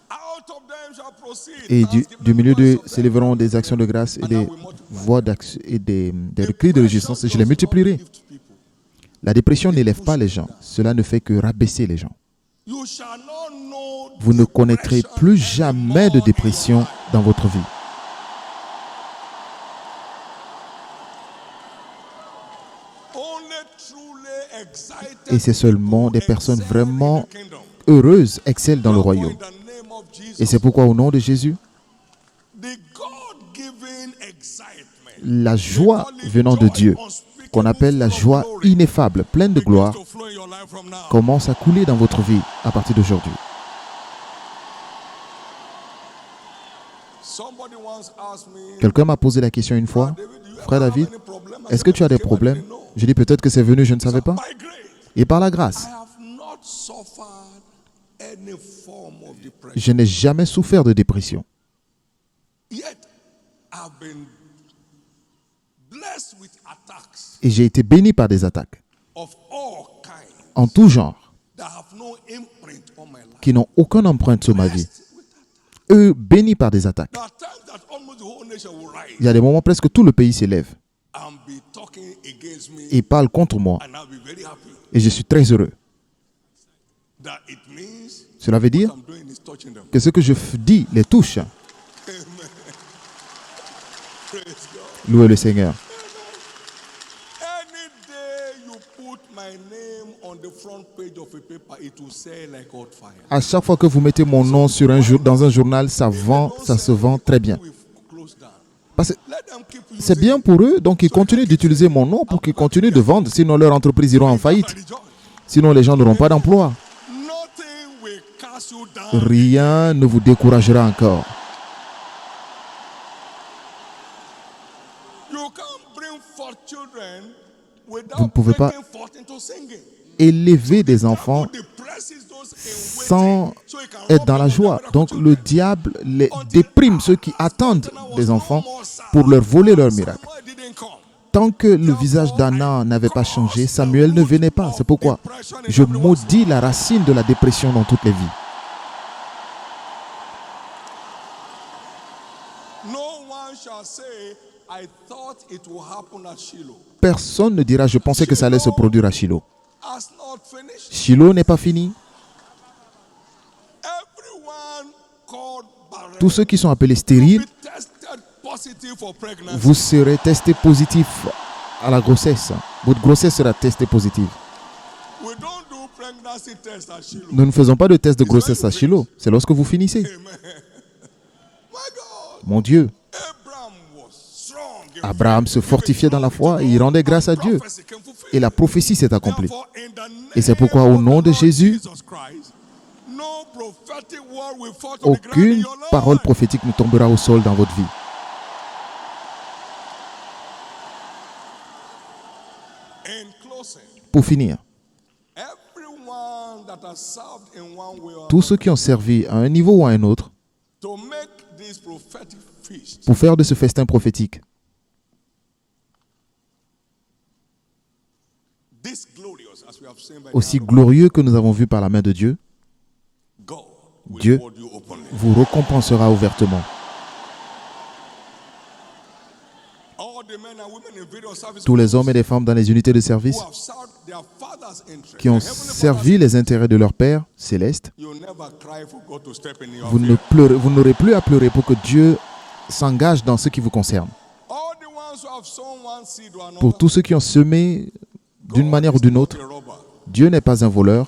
Out of them shall proceed Et du thanksgiving milieu and d'eux praise of s'élèveront des actions de grâce et des voix d'action et des cris de résistance et je les multiplierai. La dépression n'élève pas les gens. Cela ne fait que rabaisser les gens. You shall not know Vous ne connaîtrez depression plus jamais de anymore dépression in life. dans votre vie. Only truly excited Et c'est seulement des people personnes excel vraiment in the kingdom. heureuses excellent dans le Therefore, royaume. in the name of Jesus, Et c'est pourquoi au nom de Jésus, the God-given excitement, la joie venant de Dieu, qu'on appelle la joie ineffable, pleine de gloire, begins to flow in your life from now. commence à couler dans votre vie à partir d'aujourd'hui. Somebody once asked me, Quelqu'un m'a posé la question une fois, David, do you frère ever David, have any problem? I est-ce said, que tu as des "It came, I problèmes? didn't know." J'ai dit peut-être que c'est venu, je ne savais pas. By grace, Et par la I grâce, have not suffered any form of depression. je n'ai jamais souffert de dépression. Yet, I've been blessed with attacks Et j'ai été béni par des attaques of all kinds en tout genre that have no imprint on my life. qui n'ont aucune empreinte sur ma vie. Blessed with attacks. Eux, bénis par des attaques. There are times that almost the whole nation will rise Il y a des moments presque tout le pays s'élève and be talking against me, et parle contre moi. and I'll be very happy Et je suis très heureux. that it means Cela veut dire what I'm doing is touching them. que ce que je dis les touche. Amen. Praise God. Louez le Seigneur. Any day you put my name on the front page of a paper, it will sell like hot fire. À chaque fois que vous mettez mon nom sur dans un journal, ça se vend très bien. We've closed down. Parce que Let them keep using c'est bien pour eux, donc ils continuent d'utiliser mon nom pour qu'ils continuent de vendre, sinon leur entreprise ira en faillite. it. Rejoice. Sinon les gens n'auront pas d'emploi. Nothing will cast you down. Rien ne vous découragera encore. You can't bring forth children Vous ne without pouvez pas breaking forth into singing. élever des enfants Depresses those in sans waiting, so he can être rob dans them la of joie. their Donc miracle le children. diable les déprime ceux qui attendent des enfants pour leur voler leur miracle. Samuel didn't come. Tant que le visage d'Anna n'avait pas changé, Samuel ne venait pas. C'est pourquoi je maudis la racine de la dépression dans toutes les vies. Personne ne dira, je pensais que ça allait se produire à Shiloh. Shiloh n'est pas fini. Tous ceux qui sont appelés stériles, vous serez testés positifs à la grossesse. Votre grossesse sera testée positive. Nous ne faisons pas de test de grossesse à Shiloh. C'est lorsque vous finissez. Mon Dieu. Abraham se fortifiait dans la foi et il rendait grâce à Dieu. Et la prophétie s'est accomplie. Et c'est pourquoi au nom de Jésus, aucune parole prophétique ne tombera au sol dans votre vie. Pour finir, tous ceux qui ont servi à un niveau ou à un autre pour faire de ce festin prophétique aussi glorieux que nous avons vu par la main de Dieu, Dieu vous récompensera ouvertement. Tous les hommes et les femmes dans les unités de service qui ont servi les intérêts de leur Père céleste, vous n'aurez plus à pleurer pour que Dieu s'engage dans ce qui vous concerne. Pour tous ceux qui ont semé d'une manière ou d'une autre, Dieu n'est pas un voleur.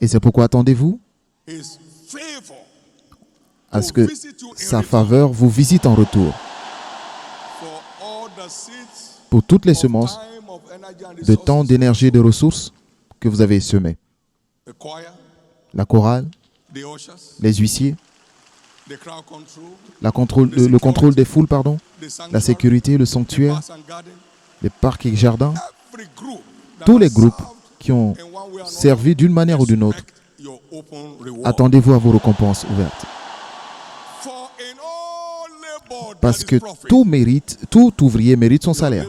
Et c'est pourquoi attendez-vous à ce que sa faveur vous visite en retour. Pour toutes les semences de temps, d'énergie et de ressources que vous avez semées. La chorale, les huissiers, le contrôle des foules, la sécurité, le sanctuaire, les parcs et jardins, tous les groupes qui ont servi d'une manière ou d'une autre, attendez-vous à vos récompenses ouvertes. Parce que tout ouvrier mérite son salaire.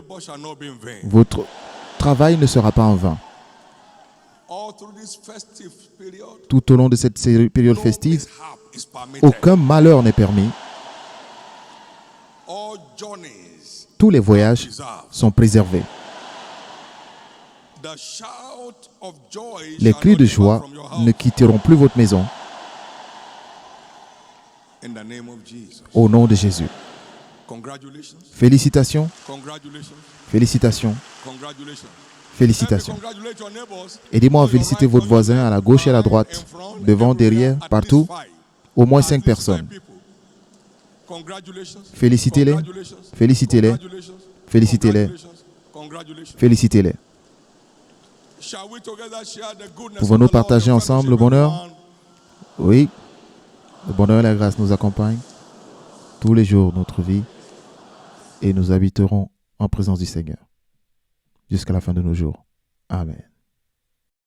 Votre travail ne sera pas en vain. Tout au long de cette période festive, aucun malheur n'est permis. Tous les voyages sont préservés. Les cris de joie ne quitteront plus votre maison. Au nom de Jésus. Félicitations. Félicitations. Félicitations. Aidez-moi à féliciter votre voisin à la gauche et à la droite, devant, derrière, partout. Au moins 5 personnes. Félicitez-les. Félicitez-les. Félicitez-les. Félicitez-les. Pouvons-nous partager ensemble le bonheur? Oui. Le bonheur et la grâce nous accompagnent tous les jours de notre vie et nous habiterons en présence du Seigneur jusqu'à la fin de nos jours. Amen.